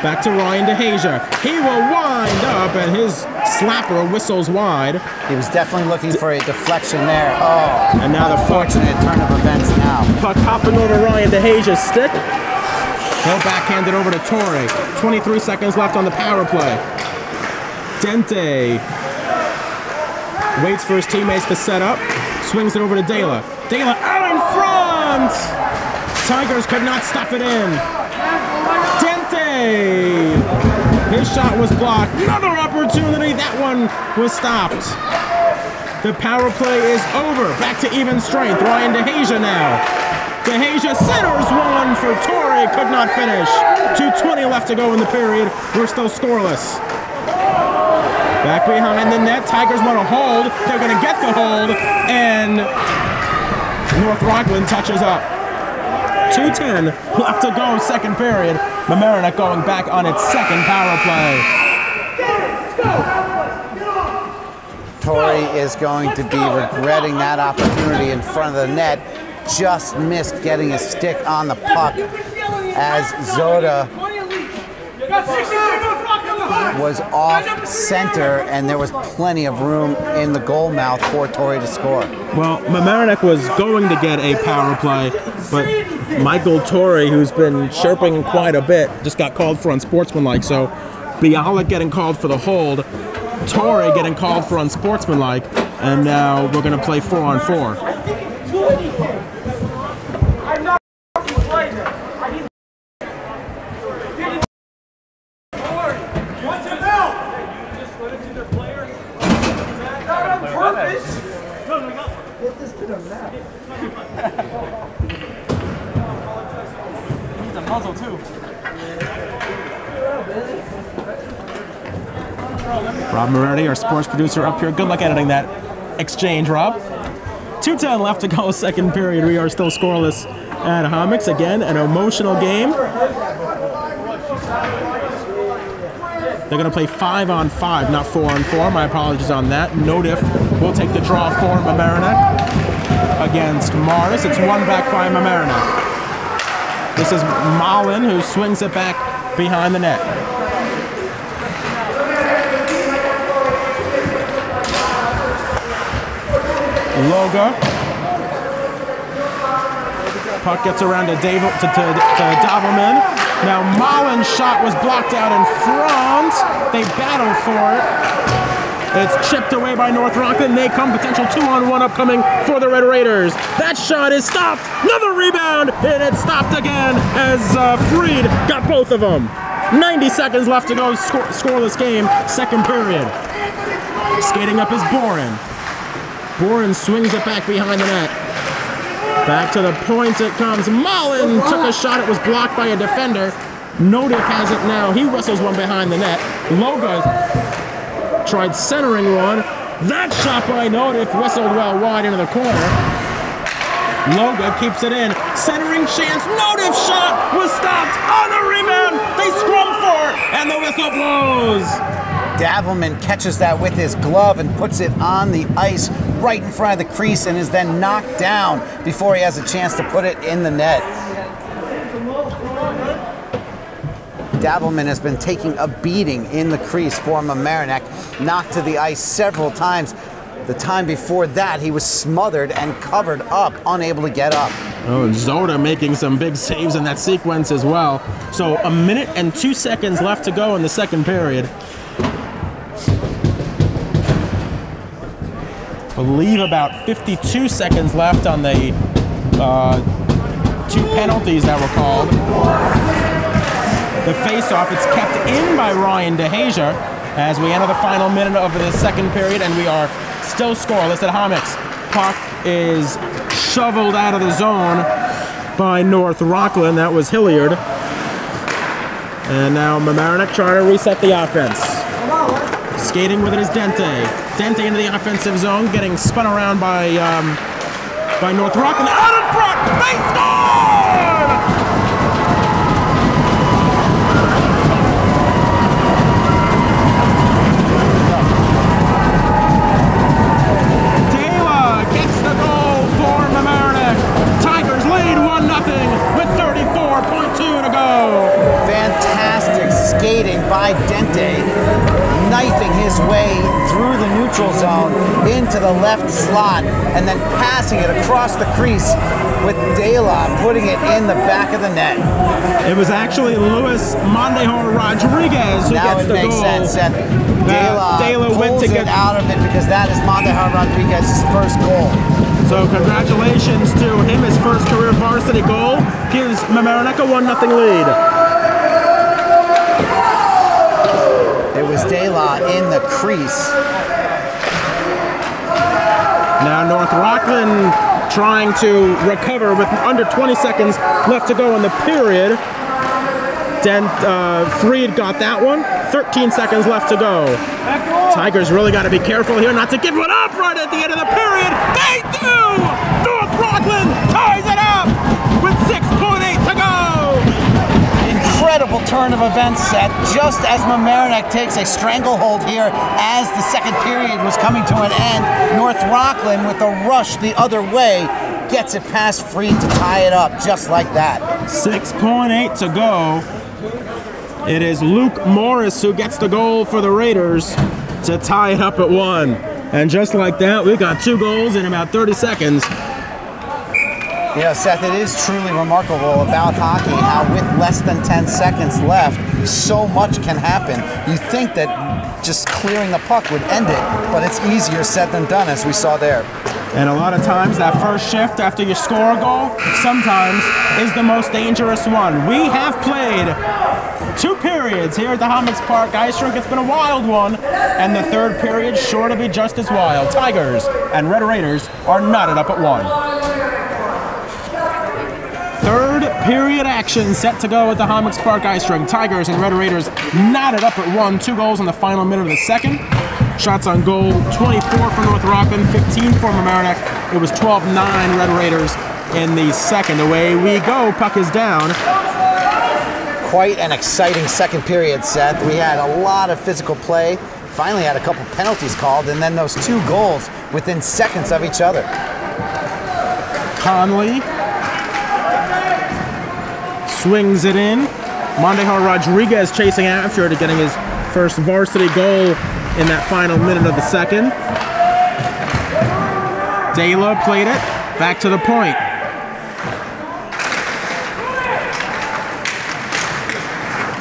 Back to Ryan DeHasia. He will wind up, and his slapper whistles wide. He was definitely looking for a deflection there. Oh, and now the fortunate turn of events now. Puck hopping over Ryan DeHasia's stick. He'll backhand it over to Torrey. 23 seconds left on the power play. Dente waits for his teammates to set up. Swings it over to Dela. Dela out in front! Tigers could not stuff it in. His shot was blocked. Another opportunity. That one was stopped. The power play is over. Back to even strength. Ryan DeHasia now. DeHasia centers one for Torrey. Could not finish. 2:20 left to go in the period. We're still scoreless. Back behind the net. Tigers want to hold. They're going to get the hold. And North Rockland touches up. 2:10 left to go, second period. Mamaroneck going back on its second power play. Torrey is going to be regretting that opportunity in front of the net. Just missed getting a stick on the puck as Zoda was off center, and there was plenty of room in the goal mouth for Torrey to score. Well, Mamaroneck was going to get a power play, but Michael Torrey, who's been chirping quite a bit, just got called for unsportsmanlike. So Bialik getting called for the hold, Torrey getting called for unsportsmanlike, and now we're going to play 4-on-4. Rob Moretti, our sports producer, up here. Good luck editing that exchange, Rob. 2:10 left to go, second period. We are still scoreless at Homix. Again, an emotional game. They're going to play 5-on-5, not 4-on-4. My apologies on that. Notif will take the draw for Mamaroneck against Morris. It's one back by Mamaroneck. This is Malin, who swings it back behind the net. Loga. Puck gets around to Davelman. Now Malin's shot was blocked out in front. They battle for it. It's chipped away by North Rockland. They come potential 2-on-1 upcoming for the Red Raiders. That shot is stopped. Another rebound, and it's stopped again as Freed got both of them. 90 seconds left to go, scoreless game, second period. Skating up is Boren. Boren swings it back behind the net. Back to the point it comes. Malin took a shot. It was blocked by a defender. Notif has it now. He wrestles one behind the net. Loga tried centering one. That shot by Notif whistled well wide into the corner. Loga keeps it in. Centering chance. Notif's shot was stopped on the rebound. They scrum for it, and the whistle blows. Davelman catches that with his glove and puts it on the ice right in front of the crease and is then knocked down before he has a chance to put it in the net. Davelman has been taking a beating in the crease for Mamaroneck, knocked to the ice several times. The time before that, he was smothered and covered up, unable to get up. Oh, and Zoda making some big saves in that sequence as well. So 1 minute and 2 seconds left to go in the second period. I believe about 52 seconds left on the 2 penalties that were called. The face-off, it's kept in by Ryan DeHasia as we enter the final minute of the second period, and we are still scoreless at Homix. Puck is shoveled out of the zone by North Rockland. That was Hilliard. And now Mamaroneck trying to reset the offense. Skating with it is Dente. Dente into the offensive zone, getting spun around by North Rockland. Out in front! They scored! Dela gets the goal for Mamaroneck. Tigers lead 1-0 with 34.2 to go. Fantastic skating by Dente, knifing his way through the neutral zone into the left slot and then passing it across the crease with Dela putting it in the back of the net. It was actually Luis Mondejo Rodriguez who now gets the goal. Now it makes sense that Dela went to get out of it because that is Mondejo Rodriguez's first goal. So congratulations to him. His first career varsity goal gives Mamaroneck a 1-0 lead. It was Dela in the crease. Now North Rockland trying to recover with under 20 seconds left to go in the period. Freed got that one. 13 seconds left to go. Tigers really got to be careful here not to give one up right at the end of the period. They do! North Rockland ties it up with 6.8 to go! Incredible turn of events, Seth, just as Mamaroneck takes a stranglehold here as the second period was coming to an end. North Rockland, with a rush the other way, gets it past Freed to tie it up just like that. 6.8 to go. It is Luke Morris who gets the goal for the Raiders to tie it up at 1. And just like that, we got 2 goals in about 30 seconds. Yeah, Seth, it is truly remarkable about hockey how with less than 10 seconds left, so much can happen. You think that just clearing the puck would end it, but it's easier said than done, as we saw there. And a lot of times, that first shift after you score a goal, sometimes is the most dangerous one. We have played 2 periods here at the Homix Park Ice Rink. It's been a wild one, and the 3rd period sure to be just as wild. Tigers and Red Raiders are knotted up at 1. 3rd period action set to go at the Homix Park Ice Rink. Tigers and Red Raiders knotted up at 1. 2 goals in the final minute of the 2nd. Shots on goal, 24 for North Rockland, 15 for Mamaroneck. It was 12-9 Red Raiders in the 2nd. Away we go, puck is down. Quite an exciting 2nd period, Seth. We had a lot of physical play, finally had a couple penalties called, and then those 2 goals within seconds of each other. Conley swings it in. Mondejar Rodriguez chasing after it, getting his first varsity goal in that final minute of the 2nd. Dela played it back to the point.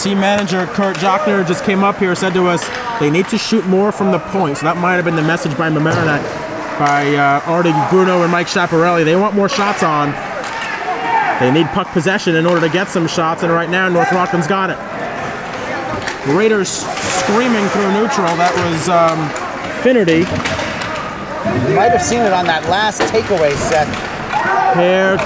Team manager Kurt Jochner just came up here, said to us they need to shoot more from the point. So that might have been the message by Mamaroneck, by Artie Bruno and Mike Schiaparelli. They want more shots on. They need puck possession in order to get some shots, and right now North Rockland's got it. Raiders screaming through neutral. That was Finnerty. You might have seen it on that last takeaway set. Here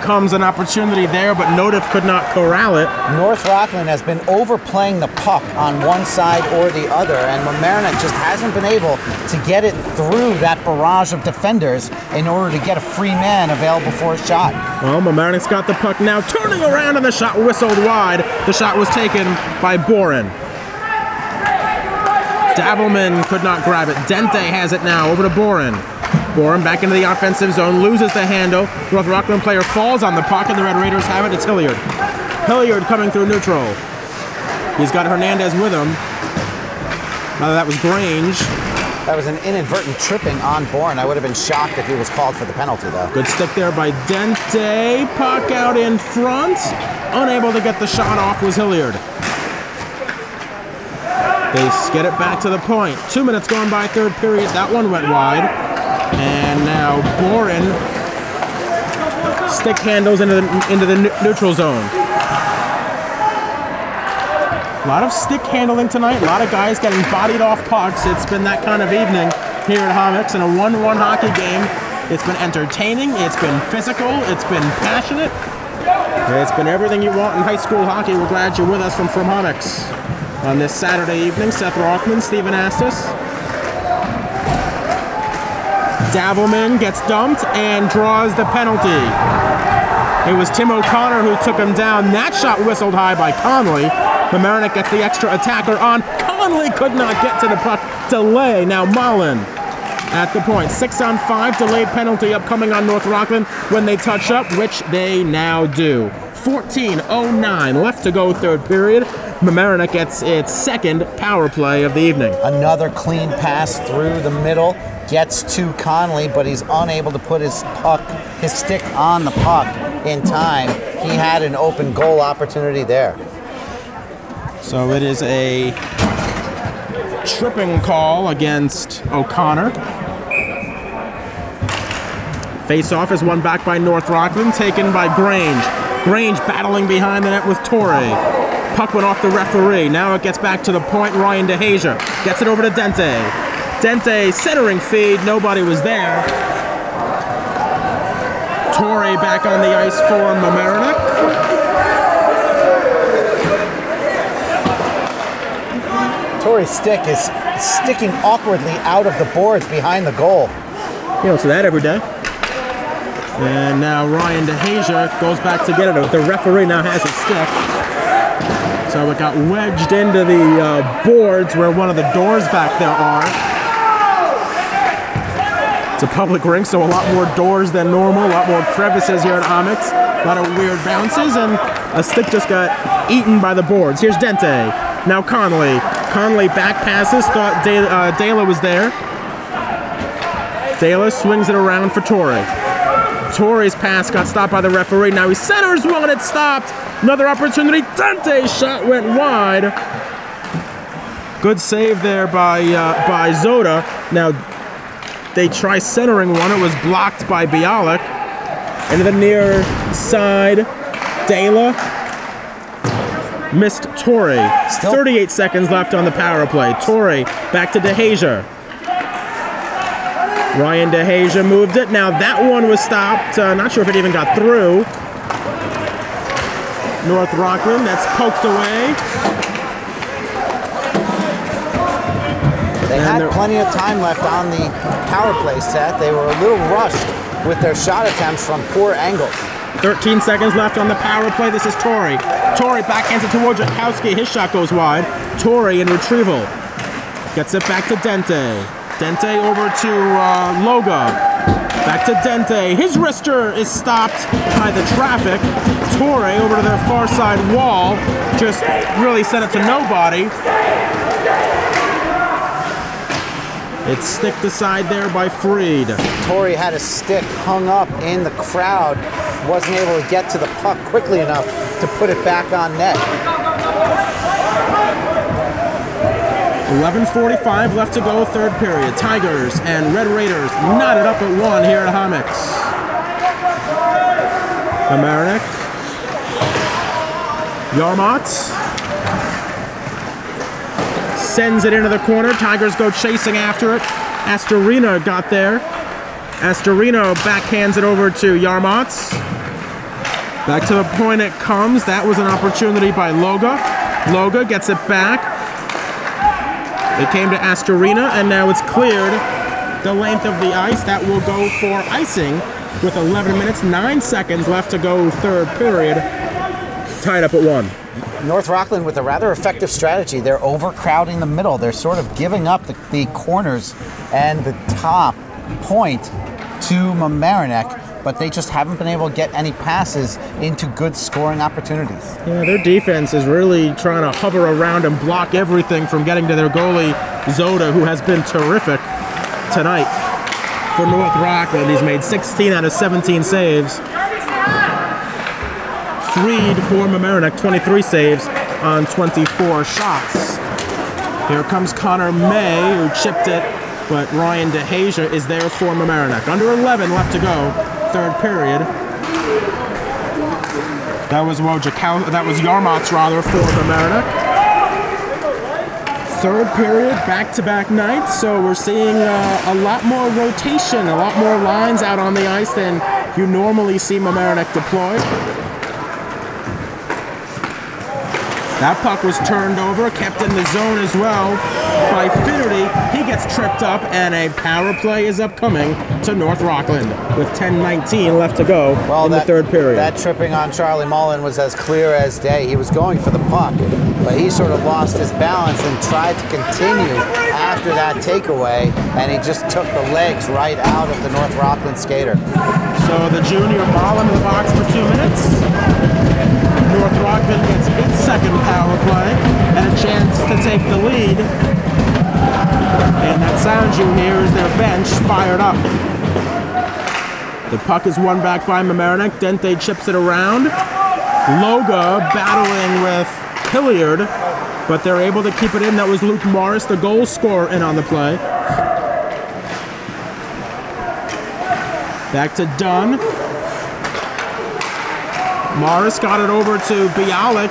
comes an opportunity there, but Notif could not corral it. North Rockland has been overplaying the puck on one side or the other, and Mamaroneck just hasn't been able to get it through that barrage of defenders in order to get a free man available for a shot. Well, Mamaroneck's got the puck now, turning around, and the shot whistled wide. The shot was taken by Boren. Davelman could not grab it. Dente has it now, over to Boren. Boren back into the offensive zone, loses the handle. North Rockland player falls on the puck, and the Red Raiders have it. It's Hilliard. Hilliard coming through neutral. He's got Hernandez with him. That was Grange. That was an inadvertent tripping on Bourne. I would have been shocked if he was called for the penalty, though. Good stick there by Dente. Puck out in front. Unable to get the shot off was Hilliard. They get it back to the point. 2 minutes going by, 3rd period. That one went wide. And now Boren stick handles into the neutral zone. A lot of stick handling tonight. A lot of guys getting bodied off pucks. It's been that kind of evening here at Homix in a 1-1 hockey game. It's been entertaining. It's been physical. It's been passionate. It's been everything you want in high school hockey. We're glad you're with us from Homix on this Saturday evening. Seth Rothman, Stephen Astis. Davelman gets dumped and draws the penalty. It was Tim O'Connor who took him down. That shot whistled high by Conley. Mamaroneck gets the extra attacker on. Conley could not get to the puck. Delay. Now Mullen at the point. 6-on-5 delayed penalty upcoming on North Rockland when they touch up, which they now do. 14:09 left to go, 3rd period. Mamaroneck gets its 2nd power play of the evening. Another clean pass through the middle. Gets to Conley, but he's unable to put his stick on the puck in time. He had an open goal opportunity there. So it is a tripping call against O'Connor. Face-off is won back by North Rockland, taken by Grange. Grange battling behind the net with Torre. Puck went off the referee. Now it gets back to the point. Ryan DeHasia gets it over to Dente. Dente centering feed. Nobody was there. Torre back on the ice for Mamaroneck. Torre's stick is sticking awkwardly out of the boards behind the goal. You don't see that every day. And now Ryan DeHasia goes back to get it. The referee now has his stick. So it got wedged into the boards where one of the doors back there are. It's a public rink, so a lot more doors than normal, a lot more crevices here at Homix. A lot of weird bounces, and a stick just got eaten by the boards. Here's Dente. Now Conley. Conley back passes, thought Dela was there. Dela swings it around for Torre. Torre's pass got stopped by the referee. Now he centers one, it's stopped. Another opportunity. Dente's shot went wide. Good save there by Zoda. Now they try centering one. It was blocked by Bialik. Into the near side. Dela missed Torre. 38 seconds left on the power play. Torre back to DeHasia. Ryan DeHasia moved it. Now that one was stopped. Not sure if it even got through. North Rockland, that's poked away. They had plenty of time left on the power play set. They were a little rushed with their shot attempts from poor angles. 13 seconds left on the power play. This is Torre. Torre backhands it to Wojciechowski. His shot goes wide. Torre in retrieval. Gets it back to Dente. Dente over to Loga. Back to Dente. His wrister is stopped by the traffic. Torre over to their far side wall. Just really sent it to nobody. It's sticked aside there by Freed. Torre had a stick hung up in the crowd. Wasn't able to get to the puck quickly enough to put it back on net. 11:45 left to go, third period. Tigers and Red Raiders knotted up at 1 here at Homix. Mamaroneck. Yarmot sends it into the corner. Tigers go chasing after it. Astorino got there. Astorino backhands it over to Yarmot. Back to the point it comes. That was an opportunity by Loga. Loga gets it back. It came to Astorina, and now it's cleared the length of the ice. That will go for icing with 11 minutes, 9 seconds left to go, third period. Tied up at 1. North Rockland with a rather effective strategy. They're overcrowding the middle. They're sort of giving up the corners and the top point to Mamaroneck, but they just haven't been able to get any passes into good scoring opportunities. Yeah, their defense is really trying to hover around and block everything from getting to their goalie, Zoda, who has been terrific tonight for North Rockland. He's made 16 out of 17 saves. Freed for Mamaroneck, 23 saves on 24 shots. Here comes Connor May, who chipped it, but Ryan DeHasia is there for Mamaroneck. Under 11 left to go, third period. That was Yarmot's rather for Mamaroneck. Third period, back-to-back nights, so we're seeing a lot more rotation, a lot more lines out on the ice than you normally see Mamaroneck deploy. That puck was turned over, kept in the zone as well by Finnerty. He gets tripped up, and a power play is upcoming to North Rockland with 10:19 left to go in the third period. That tripping on Charlie Mullen was as clear as day. He was going for the puck, but he sort of lost his balance and tried to continue after that takeaway, and he just took the legs right out of the North Rockland skater. So the junior Mullen in the box for 2 minutes. North Rockland gets its second power play and a chance to take the lead. And that sound you hear is their bench fired up. The puck is won back by Mamaroneck. Dente chips it around. Loga battling with Hilliard, but they're able to keep it in. That was Luke Morris, the goal scorer, in on the play. Back to Dunn. Morris got it over to Bialik,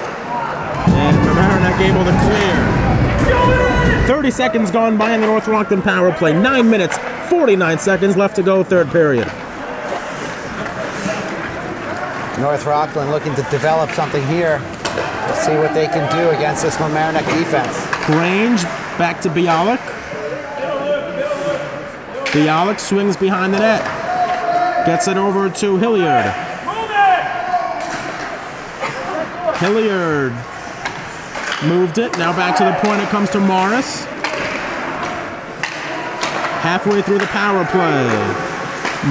and Mamaroneck able to clear. 30 seconds gone by in the North Rockland power play. 9 minutes, 49 seconds left to go, third period. North Rockland looking to develop something here. Let's see what they can do against this Mamaroneck defense. Grange back to Bialik. Bialik swings behind the net. Gets it over to Hilliard. Hilliard moved it. Now back to the point. It comes to Morris. halfway through the power play.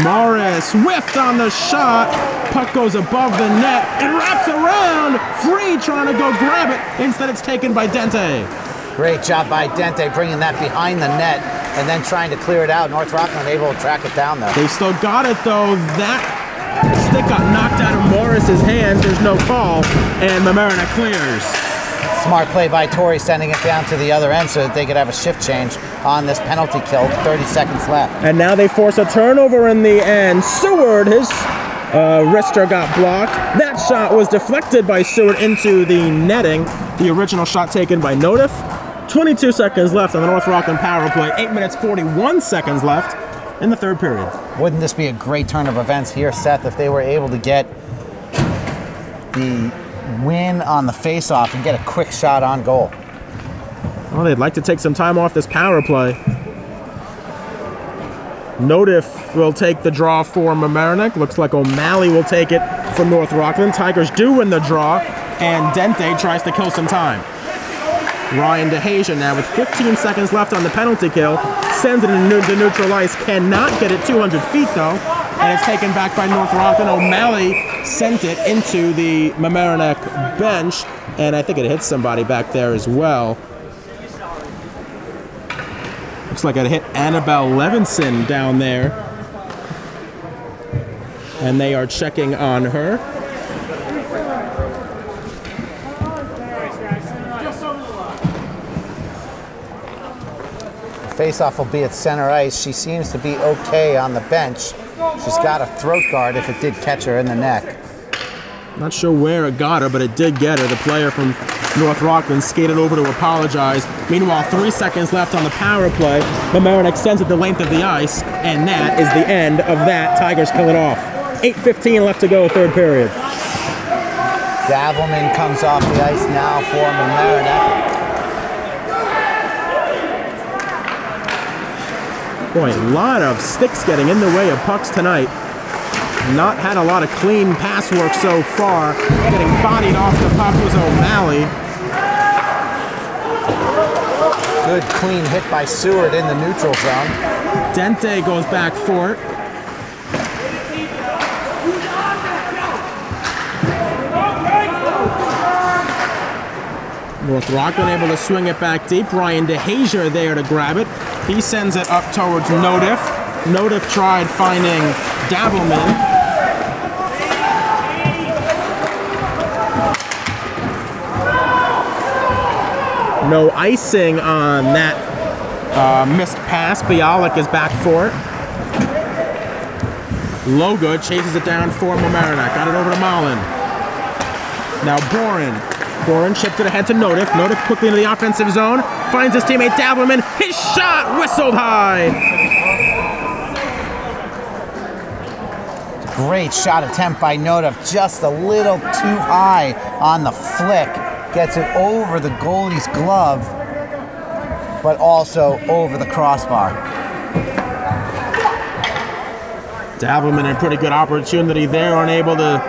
Morris whiffed on the shot. Puck goes above the net. It wraps around. Free trying to go grab it. Instead, it's taken by Dente. Great job by Dente bringing that behind the net and then trying to clear it out. North Rockland able to track it down, though. They still got it, though. That stick got knocked out of Morris's hands. There's no call, and Mamaroneck clears. Smart play by Torrey, sending it down to the other end so that they could have a shift change on this penalty kill. 30 seconds left. And now they force a turnover in the end. Seward, his wrister got blocked. That shot was deflected by Seward into the netting. The original shot taken by Notif. 22 seconds left on the North Rockland power play. 8 minutes, 41 seconds left in the third period. Wouldn't this be a great turn of events here, Seth, if they were able to get the win on the face-off and get a quick shot on goal? Well, they'd like to take some time off this power play. Notif will take the draw for Mamaroneck. Looks like O'Malley will take it for North Rockland. Tigers do win the draw, and Dente tries to kill some time. Ryan DeHasia now with 15 seconds left on the penalty kill. Sends it into neutral ice. Cannot get it 200 feet, though. And it's taken back by North Rockland. O'Malley sent it into the Mamaroneck bench. And I think it hit somebody back there as well. Looks like it hit Annabelle Levinson down there. And they are checking on her. Face-off will be at center ice. She seems to be okay on the bench. She's got a throat guard if it did catch her in the neck. Not sure where it got her, but it did get her. The player from North Rockland skated over to apologize. Meanwhile, 3 seconds left on the power play. Mamaroneck sends it the length of the ice, and that is the end of that. Tigers kill it off. 8:15 left to go, third period. Davelman comes off the ice now for Mamaroneck. Boy, a lot of sticks getting in the way of pucks tonight. Not had a lot of clean pass work so far. Getting bodied off the puck was O'Malley. Good clean hit by Seward in the neutral zone. Dente goes back for it. North Rockland able to swing it back deep. Ryan DeHasia there to grab it. He sends it up towards Notif. Notif tried finding Davelman. No icing on that missed pass. Bialik is back for it. Loga chases it down for Mamaroneck. Got it over to Mullen. Now Boren. Boren chipped it ahead to Notif. Notif quickly into the offensive zone. Finds his teammate Davelman. His shot whistled high. Great shot attempt by Notif. Just a little too high on the flick. Gets it over the goalie's glove, but also over the crossbar. Davelman a pretty good opportunity there, unable to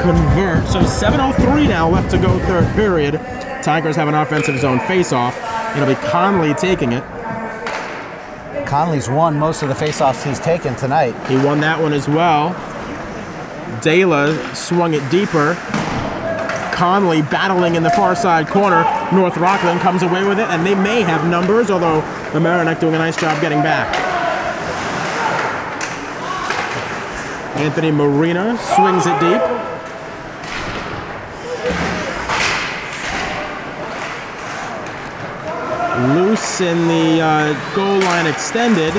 convert. So 7:03 now left to go third period. Tigers have an offensive zone face-off. It'll be Conley taking it. Conley's won most of the face-offs he's taken tonight. He won that one as well. Dela swung it deeper. Conley battling in the far side corner. North Rockland comes away with it, and they may have numbers, although Mamaroneck doing a nice job getting back. Anthony Marina swings it deep. Loose in the goal line extended.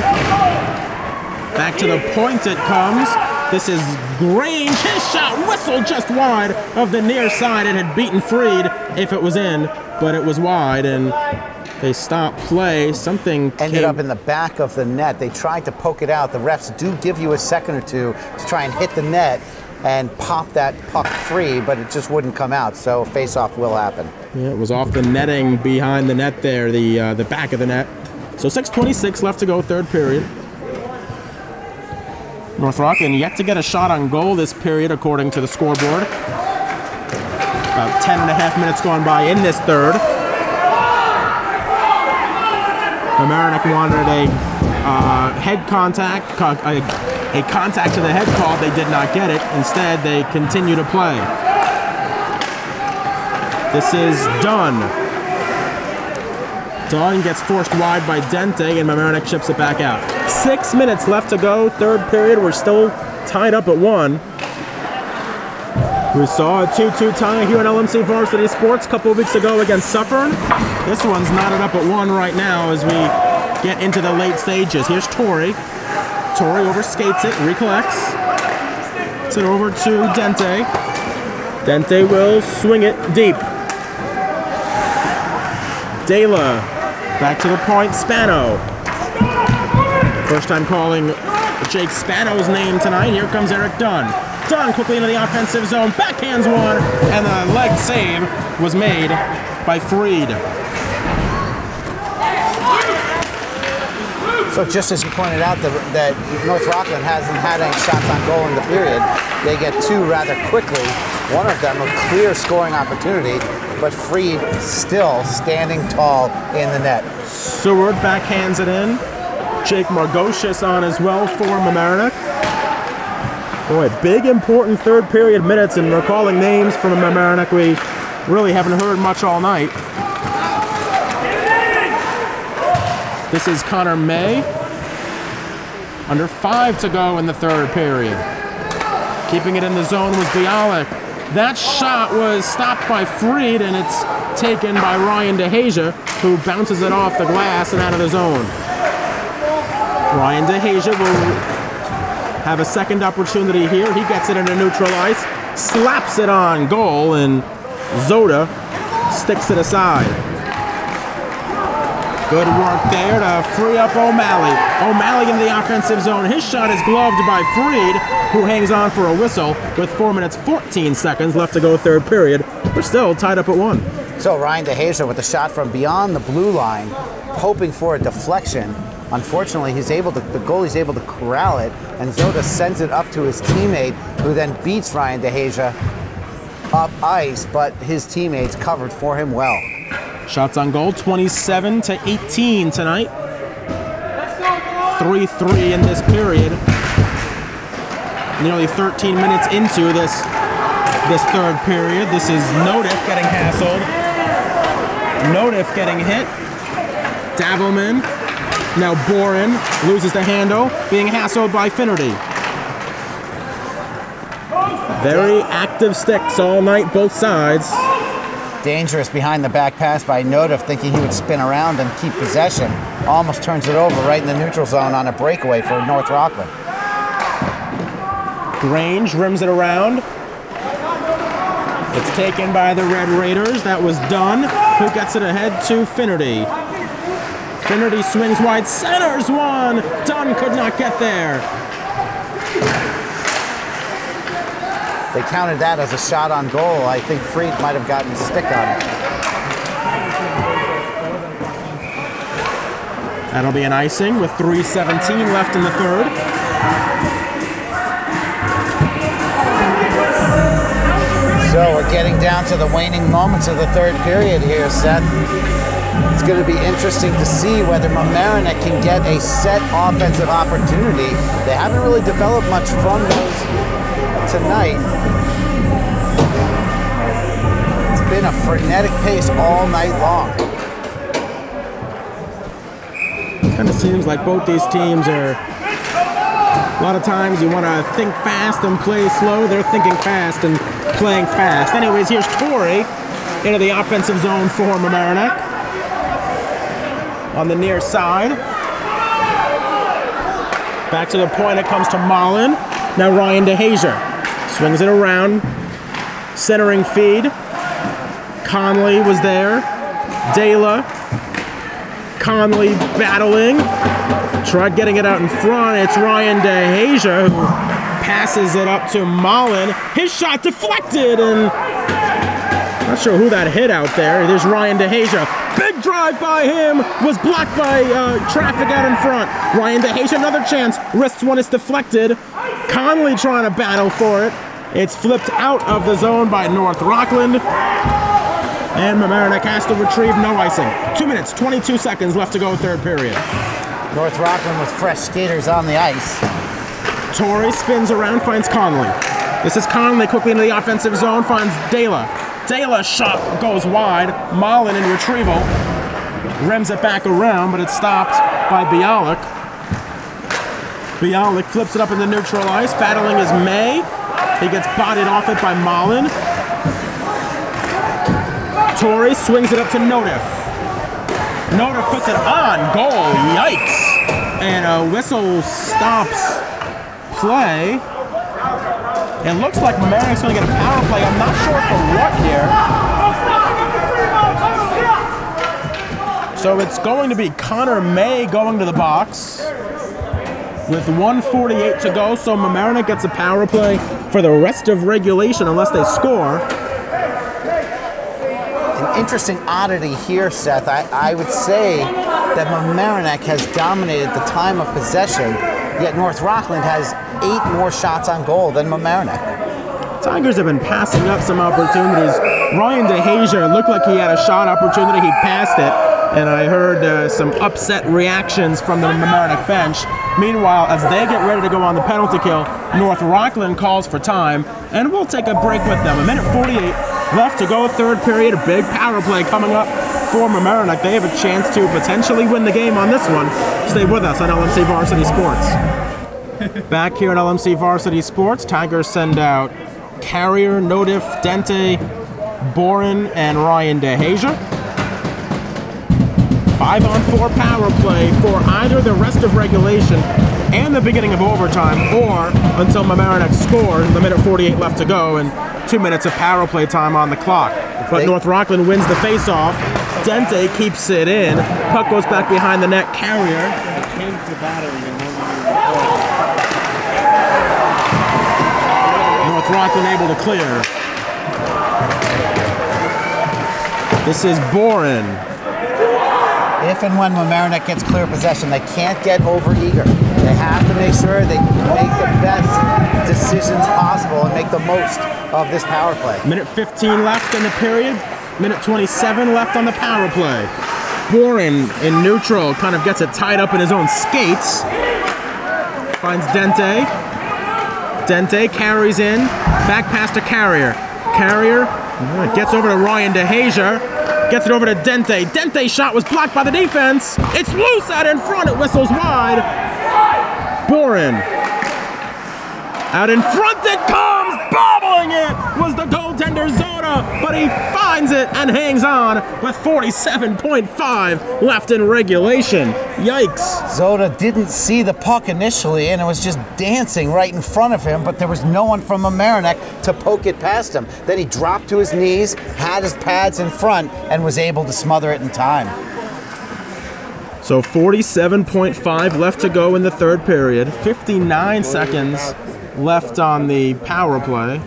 Back to the point it comes. This is Grange. His shot whistled just wide of the near side. It had beaten Freed if it was in, but it was wide, and they stopped play. Something ended up in the back of the net. They tried to poke it out. The refs do give you a second or two to try and hit the net and pop that puck free, but it just wouldn't come out, so face-off will happen. Yeah, it was off the netting behind the net there, the back of the net. So 6:26 left to go, third period. North Rockland yet to get a shot on goal this period, according to the scoreboard. About 10.5 minutes gone by in this third. Mamaroneck wanted a head contact, a contact to the head call. They did not get it. Instead, they continue to play. This is Dunn. Dunn gets forced wide by Dente, and Mamaroneck chips it back out. 6 minutes left to go, third period. We're still tied up at 1. We saw a 2-2 tie here in LMC Varsity Sports a couple of weeks ago against Suffern. This one's knotted up at 1 right now as we get into the late stages. Here's Torrey. Torrey overskates it, recollects. It's it over to Dente. Dente will swing it deep. Dela, back to the point, Spano. First time calling Jake Spano's name tonight. Here comes Eric Dunn. Dunn quickly into the offensive zone, backhands one, and the leg save was made by Freed. So just as you pointed out that North Rockland hasn't had any shots on goal in the period, they get 2 rather quickly. One of them a clear scoring opportunity, but Freed still standing tall in the net. Seward backhands it in. Jake Margocious on as well for Mamaroneck. Boy, big important third period minutes, and we're calling names from Mamaroneck we really haven't heard much all night. This is Connor May. Under 5 to go in the third period. Keeping it in the zone was Bialik. That shot was stopped by Freed, and it's taken by Ryan DeHasia, who bounces it off the glass and out of the zone. Ryan DeHasia will have a second opportunity here. He gets it into neutral ice, slaps it on goal, and Zoda sticks it aside. Good work there to free up O'Malley. O'Malley in the offensive zone. His shot is gloved by Freed, who hangs on for a whistle with 4 minutes, 14 seconds left to go third period. We're still tied up at 1. So Ryan DeHasia with a shot from beyond the blue line, hoping for a deflection. Unfortunately, the goalie's able to corral it, and Zoda sends it up to his teammate, who then beats Ryan DeHasia up ice, but his teammates covered for him well. Shots on goal, 27 to 18 tonight. 3-3 in this period. Nearly 13 minutes into this third period. This is Nodiff getting hassled. Nodiff getting hit. Davelman. Now Boren loses the handle, being hassled by Finnerty. Very active sticks all night, both sides. Dangerous behind the back pass by Nodiff, thinking he would spin around and keep possession. Almost turns it over right in the neutral zone on a breakaway for North Rockland. Grange rims it around. It's taken by the Red Raiders. That was Dunn, who gets it ahead to Finnerty. Finnerty swings wide, centers one. Dunn could not get there. They counted that as a shot on goal. I think Freed might have gotten a stick on it. That'll be an icing with 3:17 left in the third. So we're getting down to the waning moments of the third period here, Seth. It's going to be interesting to see whether Mamaroneck can get a set offensive opportunity. They haven't really developed much from those tonight. It's been a frenetic pace all night long. Kind of seems like both these teams are, a lot of times you want to think fast and play slow. They're thinking fast and playing fast. Anyways, here's Torrey into the offensive zone for Mamaroneck. On the near side. Back to the point, it comes to Mullen. Now Ryan DeHasia swings it around. Centering feed. Conley was there. Dela. Conley battling. Tried getting it out in front. It's Ryan DeHasia who passes it up to Mullen. His shot deflected, and not sure who that hit out there. There's Ryan DeHasia. Big drive by him, was blocked by traffic out in front. Ryan DeHasia, another chance. Wrists one, it's deflected. Conley trying to battle for it. It's flipped out of the zone by North Rockland. And Mamaroneck has to retrieve, no icing. 2 minutes, 22 seconds left to go third period. North Rockland with fresh skaters on the ice. Torrey spins around, finds Conley. This is Conley quickly into the offensive zone, finds Dela. Dela's shot goes wide. Mullen in retrieval. Rims it back around, but it's stopped by Bialik. Bialik flips it up in the neutral ice. Battling is May. He gets bodied off it by Mullen. Torrey swings it up to Notif. Notif puts it on. Goal. Yikes. And a whistle stops play. It looks like Mamaroneck's going to get a power play. I'm not sure for what here. So it's going to be Connor May going to the box with 1:48 to go. So Mamaroneck gets a power play for the rest of regulation unless they score. An interesting oddity here, Seth. I would say that Mamaroneck has dominated the time of possession, yet North Rockland has 8 more shots on goal than Mamaroneck. Tigers have been passing up some opportunities. Ryan DeHazier looked like he had a shot opportunity. He passed it, and I heard some upset reactions from the Mamaroneck bench. Meanwhile, as they get ready to go on the penalty kill, North Rockland calls for time, and we'll take a break with them. 1:48 left to go, third period. A big power play coming up for Mamaroneck. They have a chance to potentially win the game on this one. Stay with us on LMC Varsity Sports. Back here at LMC Varsity Sports, Tigers send out Carrier, Notif, Dente, Boren, and Ryan DeHazier. 5-on-4 power play for either the rest of regulation and the beginning of overtime, or until Mamaroneck scores, the 1:48 left to go, and 2 minutes of power play time on the clock. But North Rockland wins the face-off. Dente keeps it in. Puck goes back behind the net. Carrier. North Rockland able to clear. This is Boren. If and when Mamaroneck gets clear possession, they can't get over-eager. They have to make sure they make the best decisions possible and make the most of this power play. 1:15 left in the period. 1:27 left on the power play. Boren in neutral kind of gets it tied up in his own skates. Finds Dente. Dente carries in. Back pass to Carrier. Carrier gets over to Ryan DeHazier. Gets it over to Dente. Dente's shot was blocked by the defense. It's loose out in front. It whistles wide. Boren. Out in front it comes. Bobbling it was the goaltender Zoda, but he finds it and hangs on with 47.5 left in regulation. Yikes. Zoda didn't see the puck initially, and it was just dancing right in front of him, but there was no one from Mamaroneck to poke it past him. Then he dropped to his knees, had his pads in front, and was able to smother it in time. So 47.5 left to go in the third period. 59 seconds left on the power play.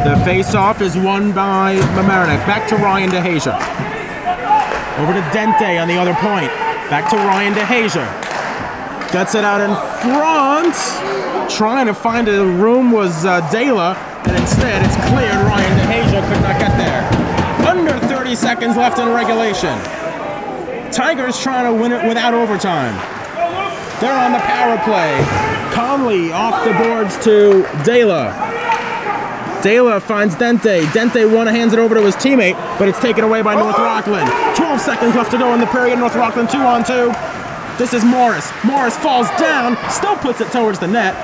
The face-off is won by Mamaroneck. Back to Ryan DeHazier. Over to Dente on the other point. Back to Ryan DeHazier. Gets it out in front. Trying to find a room was Dela, and instead it's cleared. Ryan DeHazier could not get there. Under 30 seconds left in regulation. Tigers trying to win it without overtime. They're on the power play. Conley off the boards to Dela. Dela finds Dente. Dente hands it over to his teammate, but it's taken away by North Rockland. 12 seconds left to go in the period. North Rockland 2-on-2. This is Morris. Morris falls down, still puts it towards the net.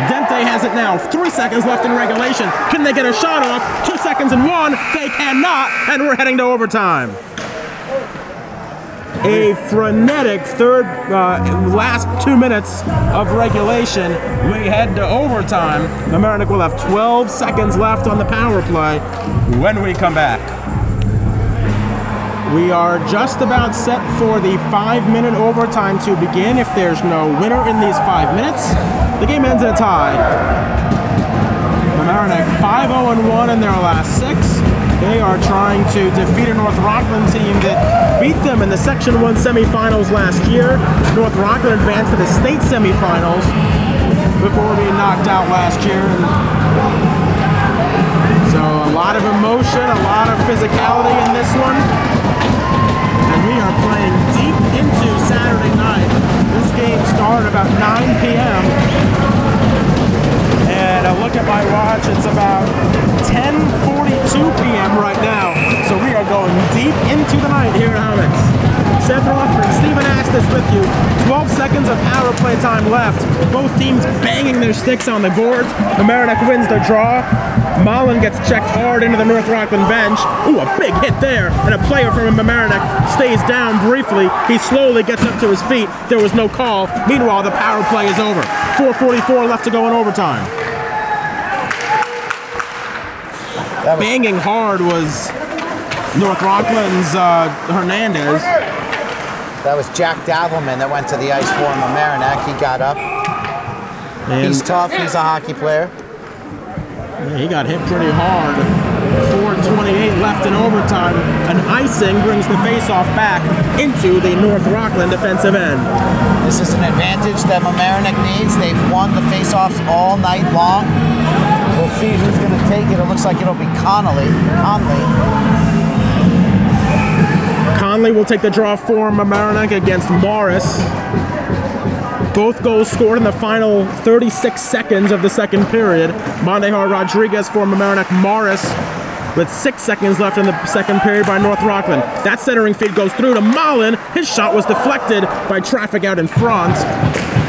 Dente has it now. 3 seconds left in regulation. Can they get a shot off? 2 seconds and 1. They cannot, and we're heading to overtime. A frenetic last 2 minutes of regulation. We head to overtime. Mamaroneck will have 12 seconds left on the power play when we come back. We are just about set for the 5-minute overtime to begin. If there's no winner in these 5 minutes, the game ends in a tie. Mamaroneck 5-0-1 in their last 6. They are trying to defeat a North Rockland team that beat them in the Section 1 semifinals last year. North Rockland advanced to the state semifinals before being knocked out last year. So a lot of emotion, a lot of physicality in this one. And we are playing deep into Saturday night. This game started about 9 p.m. And I look at my watch, it's about 10:42 p.m. right now. So we are going deep into the night here at Hammocks. Seth Rothman, Stephen Astis with you. 12 seconds of power play time left. Both teams banging their sticks on the boards. Mamaroneck wins the draw. Mullen gets checked hard into the North Rockland bench. Ooh, a big hit there. And a player from Mamaroneck stays down briefly. He slowly gets up to his feet. There was no call. Meanwhile, the power play is over. 4:44 left to go in overtime. Banging hard was North Rockland's Hernandez. That was Jack Davelman that went to the ice for Mamaroneck. He got up. And he's tough. He's a hockey player. Yeah, he got hit pretty hard. 4:28 left in overtime. An icing brings the face-off back into the North Rockland defensive end. This is an advantage that Mamaroneck needs. They've won the face-offs all night long. We'll see who's going to take it. It looks like it'll be Conley. Conley will take the draw for Mamaroneck against Morris. Both goals scored in the final 36 seconds of the second period. Mondejar Rodriguez for Mamaroneck. Morris with 6 seconds left in the second period by North Rockland. That centering feed goes through to Mullen. His shot was deflected by traffic out in front.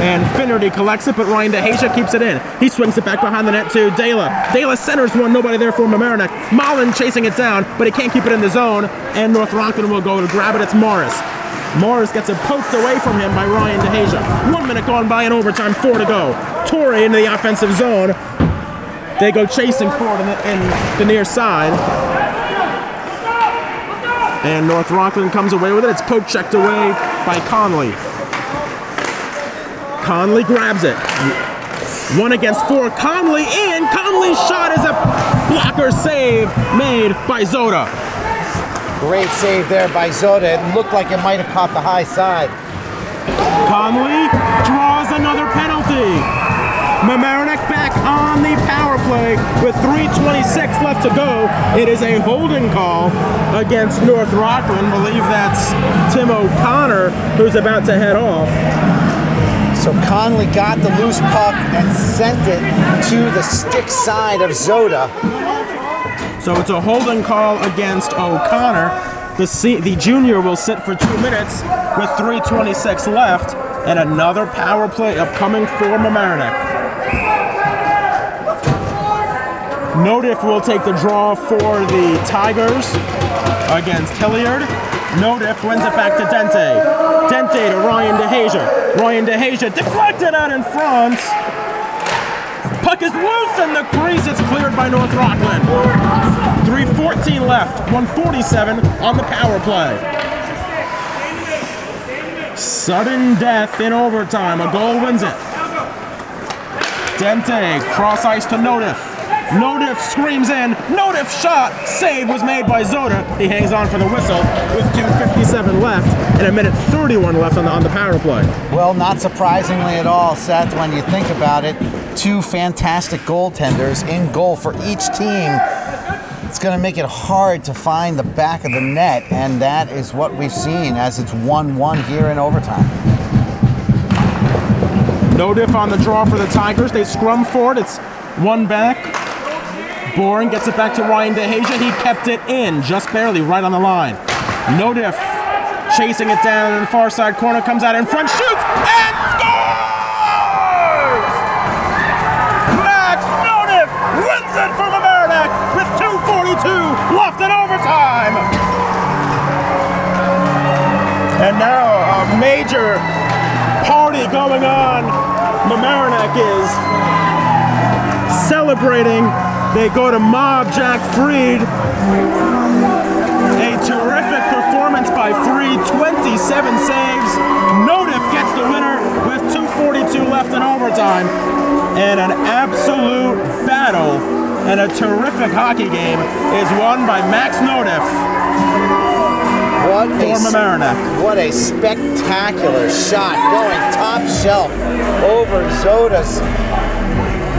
And Finnerty collects it, but Ryan DeHasia keeps it in. He swings it back behind the net to Dela. Dela centers one, nobody there for Mamaroneck. Mullen chasing it down, but he can't keep it in the zone. And North Rockland will go to grab it. It's Morris. Morris gets it poked away from him by Ryan DeHasia. 1 minute gone by in overtime, 4 to go. Torre into the offensive zone. They go chasing forward in the near side. And North Rockland comes away with it. It's poke checked away by Conley. Conley grabs it. 1 against 4. Conley in. Conley's shot is a blocker save made by Zoda. Great save there by Zoda. It looked like it might have caught the high side. Conley draws another penalty. Mamaroneck back on the power play with 3:26 left to go. It is a holding call against North Rockland. I believe that's Tim O'Connor who's about to head off. So Conley got the loose puck and sent it to the stick side of Zoda. So it's a holding call against O'Connor. The junior will sit for 2 minutes with 3:26 left, and another power play upcoming for Mamaroneck. Nodiff will take the draw for the Tigers against Hilliard. Nodiff wins it back to Dente. Dente to Ryan DeHasia. Ryan DeHasia deflected out in front. Puck is loose in the crease. It's cleared by North Rockland. 3:14 left. 1:47 on the power play. Sudden death in overtime. A goal wins it. Dente cross ice to Nodiff. Nodiff screams in. Nodiff shot. Save was made by Zoda. He hangs on for the whistle with 2:57 left and 1:31 left on the power play. Well, not surprisingly at all, Seth, when you think about it. 2 fantastic goaltenders in goal for each team. It's going to make it hard to find the back of the net, and that is what we've seen as it's 1-1 here in overtime. Nodiff on the draw for the Tigers. They scrum forward. It's 1 back. Boring gets it back to Ryan DeHasia. He kept it in, just barely, right on the line. Nodiff chasing it down in the far side corner, comes out in front, shoots, and scores! Max Nodiff wins it for Mamaroneck with 2:42 left in overtime. And now a major party going on. Mamaroneck is celebrating. They go to mob Jack Fried. A terrific performance by Fried, 27 saves. Nodiff gets the winner with 2:42 left in overtime. And an absolute battle and a terrific hockey game is won by Max Nodiff for Mamaroneck. What a spectacular shot going top shelf over Zoda's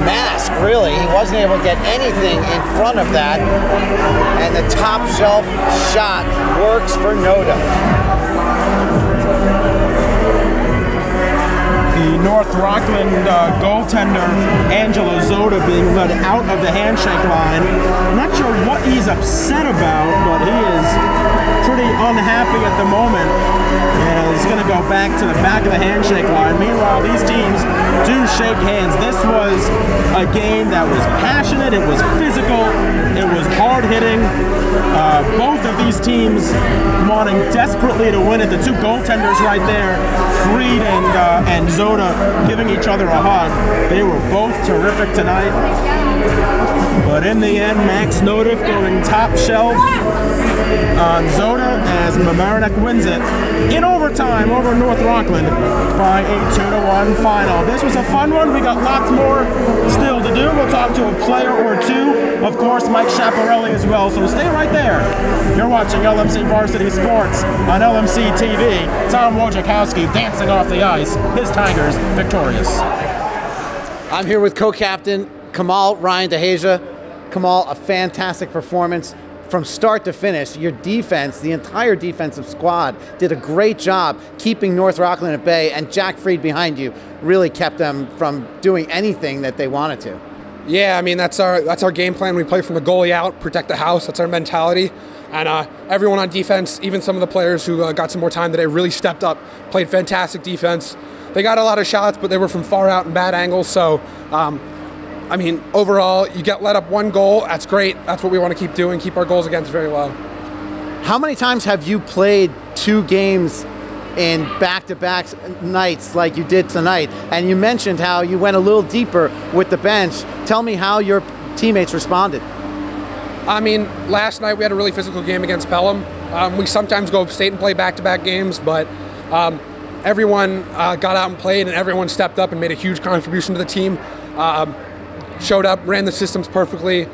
mask, really. He wasn't able to get anything in front of that. And the top shelf shot works for Noda. The North Rockland goaltender, Angelo Zoda, being led out of the handshake line. I'm not sure what he's upset about, but he is pretty unhappy at the moment. And he's going to go back to the back of the handshake line. Meanwhile, these teams do shake hands. This was a game that was passionate, it was physical, it was hard-hitting. Both of these teams wanting desperately to win it. The two goaltenders right there, Freed and Zoda, giving each other a hug. They were both terrific tonight. But in the end, Max Noda going top shelf on Zoda as Mamaroneck wins it in overtime over North Rockland by a 2-1 final. This was a fun one. We got lots more still to do. We'll talk to a player or two. Of course, Mike Schiaparelli as well. So stay right there. You're watching LMC Varsity Sports on LMC TV. Tom Wojciechowski dancing off the ice. His Tigers victorious. I'm here with co-captain Kamal Ryan DeHasia. Kamal, a fantastic performance from start to finish. Your defense, the entire defensive squad, did a great job keeping North Rockland at bay, and Jack Freed behind you really kept them from doing anything that they wanted to. Yeah, I mean, that's our game plan. We play from the goalie out, protect the house. That's our mentality. And everyone on defense, even some of the players who got some more time today, really stepped up, played fantastic defense. They got a lot of shots, but they were from far out and bad angles. So, I mean, overall, you get let up one goal. That's great. That's what we want to keep doing, keep our goals against very low. How many times have you played two games in back-to-back nights like you did tonight? And you mentioned how you went a little deeper with the bench. Tell me how your teammates responded. I mean, last night we had a really physical game against Pelham. We sometimes go upstate and play back-to-back games, but everyone got out and played, and everyone stepped up and made a huge contribution to the team. Showed up, ran the systems perfectly,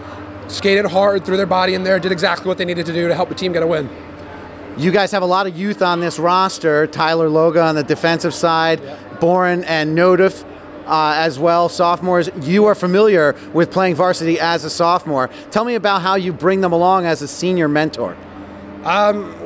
skated hard, threw their body in there, did exactly what they needed to do to help the team get a win. You guys have a lot of youth on this roster. Tyler Loga on the defensive side, Boren and Nodif as well, sophomores. You are familiar with playing varsity as a sophomore. Tell me about how you bring them along as a senior mentor.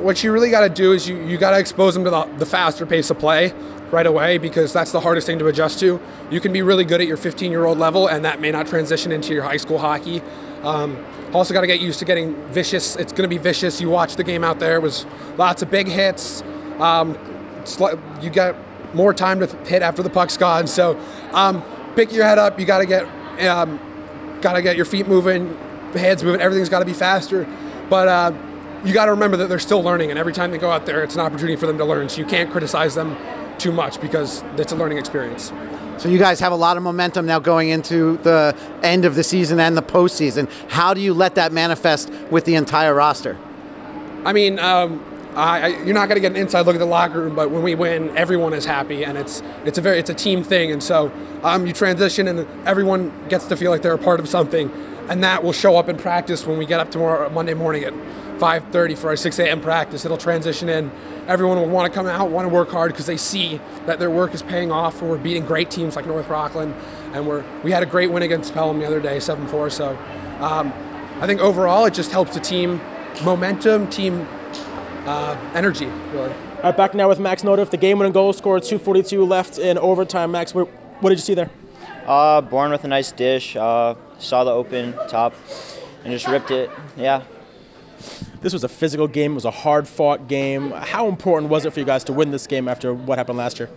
What you really got to do is you got to expose them to the faster pace of play right away, because that's the hardest thing to adjust to. You can be really good at your 15-year-old level, and that may not transition into your high school hockey. Also got to get used to getting vicious. It's going to be vicious. You watch the game out there. It was lots of big hits. You got more time to hit after the puck's gone. So pick your head up. You got to get your feet moving, heads moving. Everything's got to be faster. But you got to remember that they're still learning, and every time they go out there, it's an opportunity for them to learn. So you can't criticize them too much, because it's a learning experience. So you guys have a lot of momentum now going into the end of the season and the postseason. How do you let that manifest with the entire roster? I mean, you're not going to get an inside look at the locker room, but when we win, everyone is happy, and it's a team thing. And so you transition, and everyone gets to feel like they're a part of something, and that will show up in practice when we get up tomorrow Monday morning at 5:30 for our 6 a.m. practice. It'll transition in. Everyone will want to come out, want to work hard, because they see that their work is paying off, and we're beating great teams like North Rockland, and we had a great win against Pelham the other day, 7-4. So I think overall it just helps the team momentum, team energy, really. All right, back now with Max Noda. The game-winning goal scored, 2:42 left in overtime. Max, what did you see there? Born with a nice dish, saw the open top, and just ripped it. Yeah. This was a physical game. It was a hard-fought game. How important was it for you guys to win this game after what happened last year?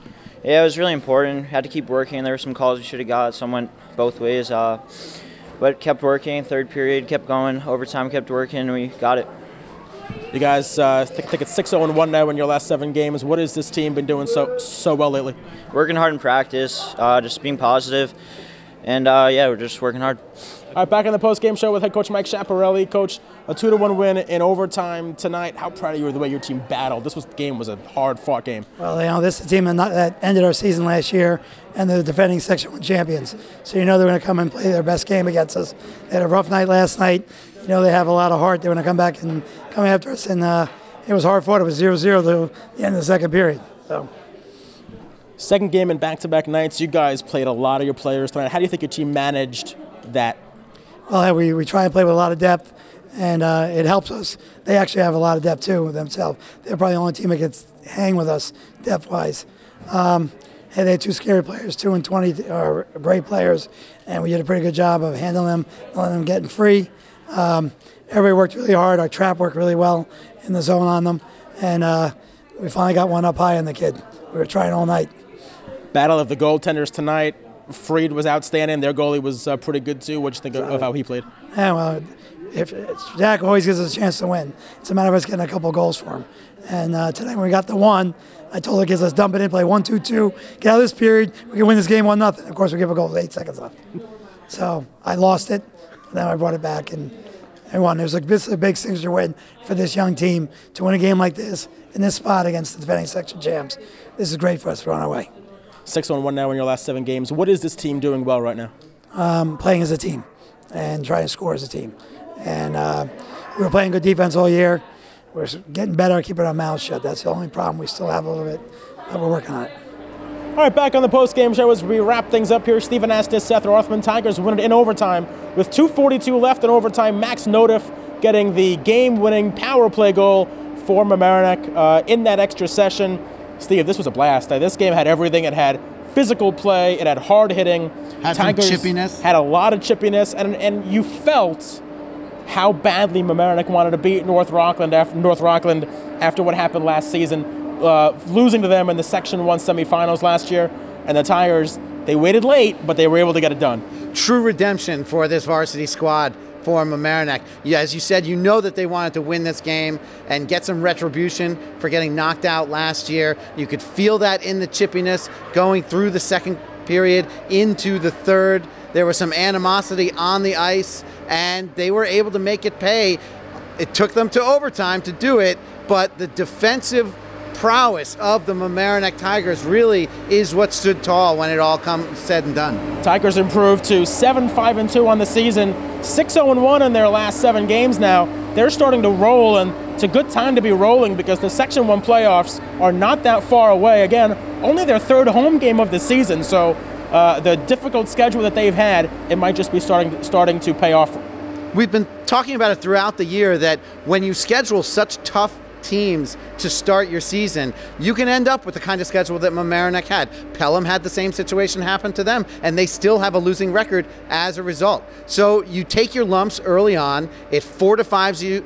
Yeah, it was really important. Had to keep working. There were some calls we should have got. Some went both ways. But kept working. Third period kept going. Overtime kept working, and we got it. You guys, I think it's 6-0-1 now in your last 7 games. What has this team been doing so well lately? Working hard in practice, just being positive. And, yeah, we're just working hard. All right, back in the post-game show with head coach Mike Schiaparelli. Coach, a 2-1 win in overtime tonight. How proud of you of the way your team battled? This game was a hard-fought game. Well, you know, this is a team that ended our season last year, and they're the defending Section 1 champions. So you know they're going to come and play their best game against us. They had a rough night last night. You know they have a lot of heart. They're going to come back and come after us. And it was hard-fought. It was 0-0 to the end of the second period. So. Second game in back-to-back nights. You guys played a lot of your players tonight. How do you think your team managed that? Well, we try and play with a lot of depth, and it helps us. They actually have a lot of depth, too, themselves. They're probably the only team that gets hang with us depth-wise. They had 2 scary players, 2 and 20 are great players, and we did a pretty good job of handling them, letting them get free. Everybody worked really hard. Our trap worked really well in the zone on them, and we finally got one up high on the kid. We were trying all night. Battle of the goaltenders tonight. Freed was outstanding. Their goalie was pretty good, too. What did you think of how he played? Yeah, well, Jack always gives us a chance to win. It's a matter of us getting a couple goals for him. And tonight when we got the one, I told the kids, let's dump it in, play 1-2-2, get out of this period. We can win this game 1-0. Of course, we give a goal with 8 seconds left. So I lost it, and then I brought it back and won. It was like, this is a big signature win for this young team to win a game like this in this spot against the defending section champs. This is great for us. We're on our way. 6-1 now in your last 7 games. What is this team doing well right now? Playing as a team and trying to score as a team. And we were playing good defense all year. We're getting better, keeping our mouths shut. That's the only problem we still have a little bit, but we're working on it. All right, back on the post-game show as we wrap things up here. Stephen Estes, Seth Rothman, Tigers win it in overtime with 2:42 left in overtime. Max Nodiff getting the game-winning power play goal for Mamaroneck in that extra session. Steve, this was a blast. This game had everything. It had physical play. It had hard hitting. Had some chippiness. Had a lot of chippiness, and you felt how badly Mamaroneck wanted to beat North Rockland after what happened last season, losing to them in the Section 1 semifinals last year. And the Tigers, they waited late, but they were able to get it done. True redemption for this varsity squad for Mamaroneck. Yeah, as you said, you know that they wanted to win this game and get some retribution for getting knocked out last year. You could feel that in the chippiness going through the second period into the third. There was some animosity on the ice, and they were able to make it pay. It took them to overtime to do it, but the defensive prowess of the Mamaroneck Tigers really is what stood tall when it all comes said and done. Tigers improved to 7-5-2 on the season, 6-0-1 in their last 7 games now. They're starting to roll, and it's a good time to be rolling because the Section 1 playoffs are not that far away. Again, only their 3rd home game of the season, so the difficult schedule that they've had, it might just be starting to pay off. We've been talking about it throughout the year that when you schedule such tough teams to start your season, you can end up with the kind of schedule that Mamaroneck had. Pelham had the same situation happen to them, and they still have a losing record as a result. So you take your lumps early on, it fortifies you,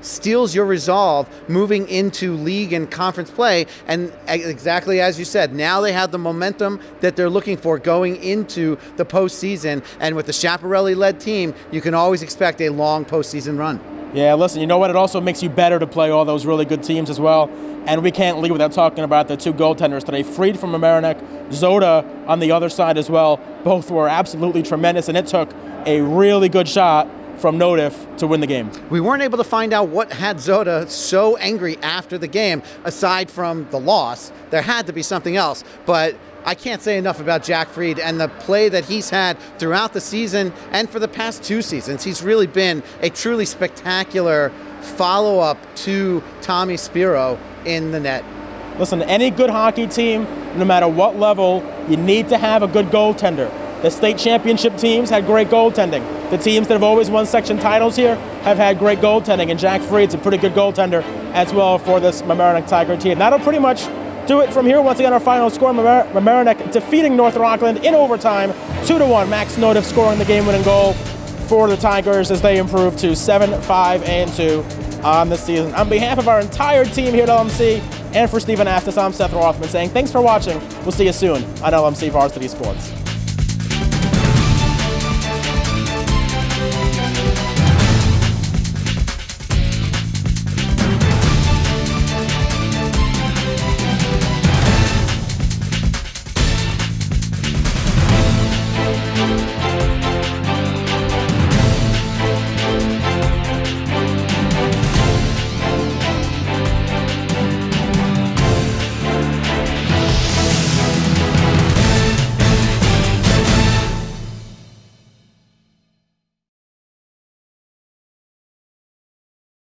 steals your resolve moving into league and conference play, and exactly as you said, now they have the momentum that they're looking for going into the postseason, and with the Schiaparelli-led team, you can always expect a long postseason run. Yeah, listen, you know what? It also makes you better to play all those really good teams as well. And we can't leave without talking about the 2 goaltenders today. Freed from Mamaroneck, Zoda on the other side as well. Both were absolutely tremendous, and it took a really good shot from Nodiff to win the game. We weren't able to find out what had Zoda so angry after the game. Aside from the loss, there had to be something else. But I can't say enough about Jack Freed and the play that he's had throughout the season and for the past 2 seasons. He's really been a truly spectacular follow-up to Tommy Spiro in the net. Listen, any good hockey team, no matter what level, you need to have a good goaltender. The state championship teams had great goaltending. The teams that have always won section titles here have had great goaltending, and Jack Freed's a pretty good goaltender as well for this Mamaroneck Tiger team. That'll pretty much do it from here. Once again, our final score, Mamaroneck defeating North Rockland in overtime, 2-1. Max Nodiff scoring the game-winning goal for the Tigers as they improve to 7-5-2 on the season. On behalf of our entire team here at LMC and for Stephen Estes, I'm Seth Rothman saying thanks for watching. We'll see you soon on LMC Varsity Sports.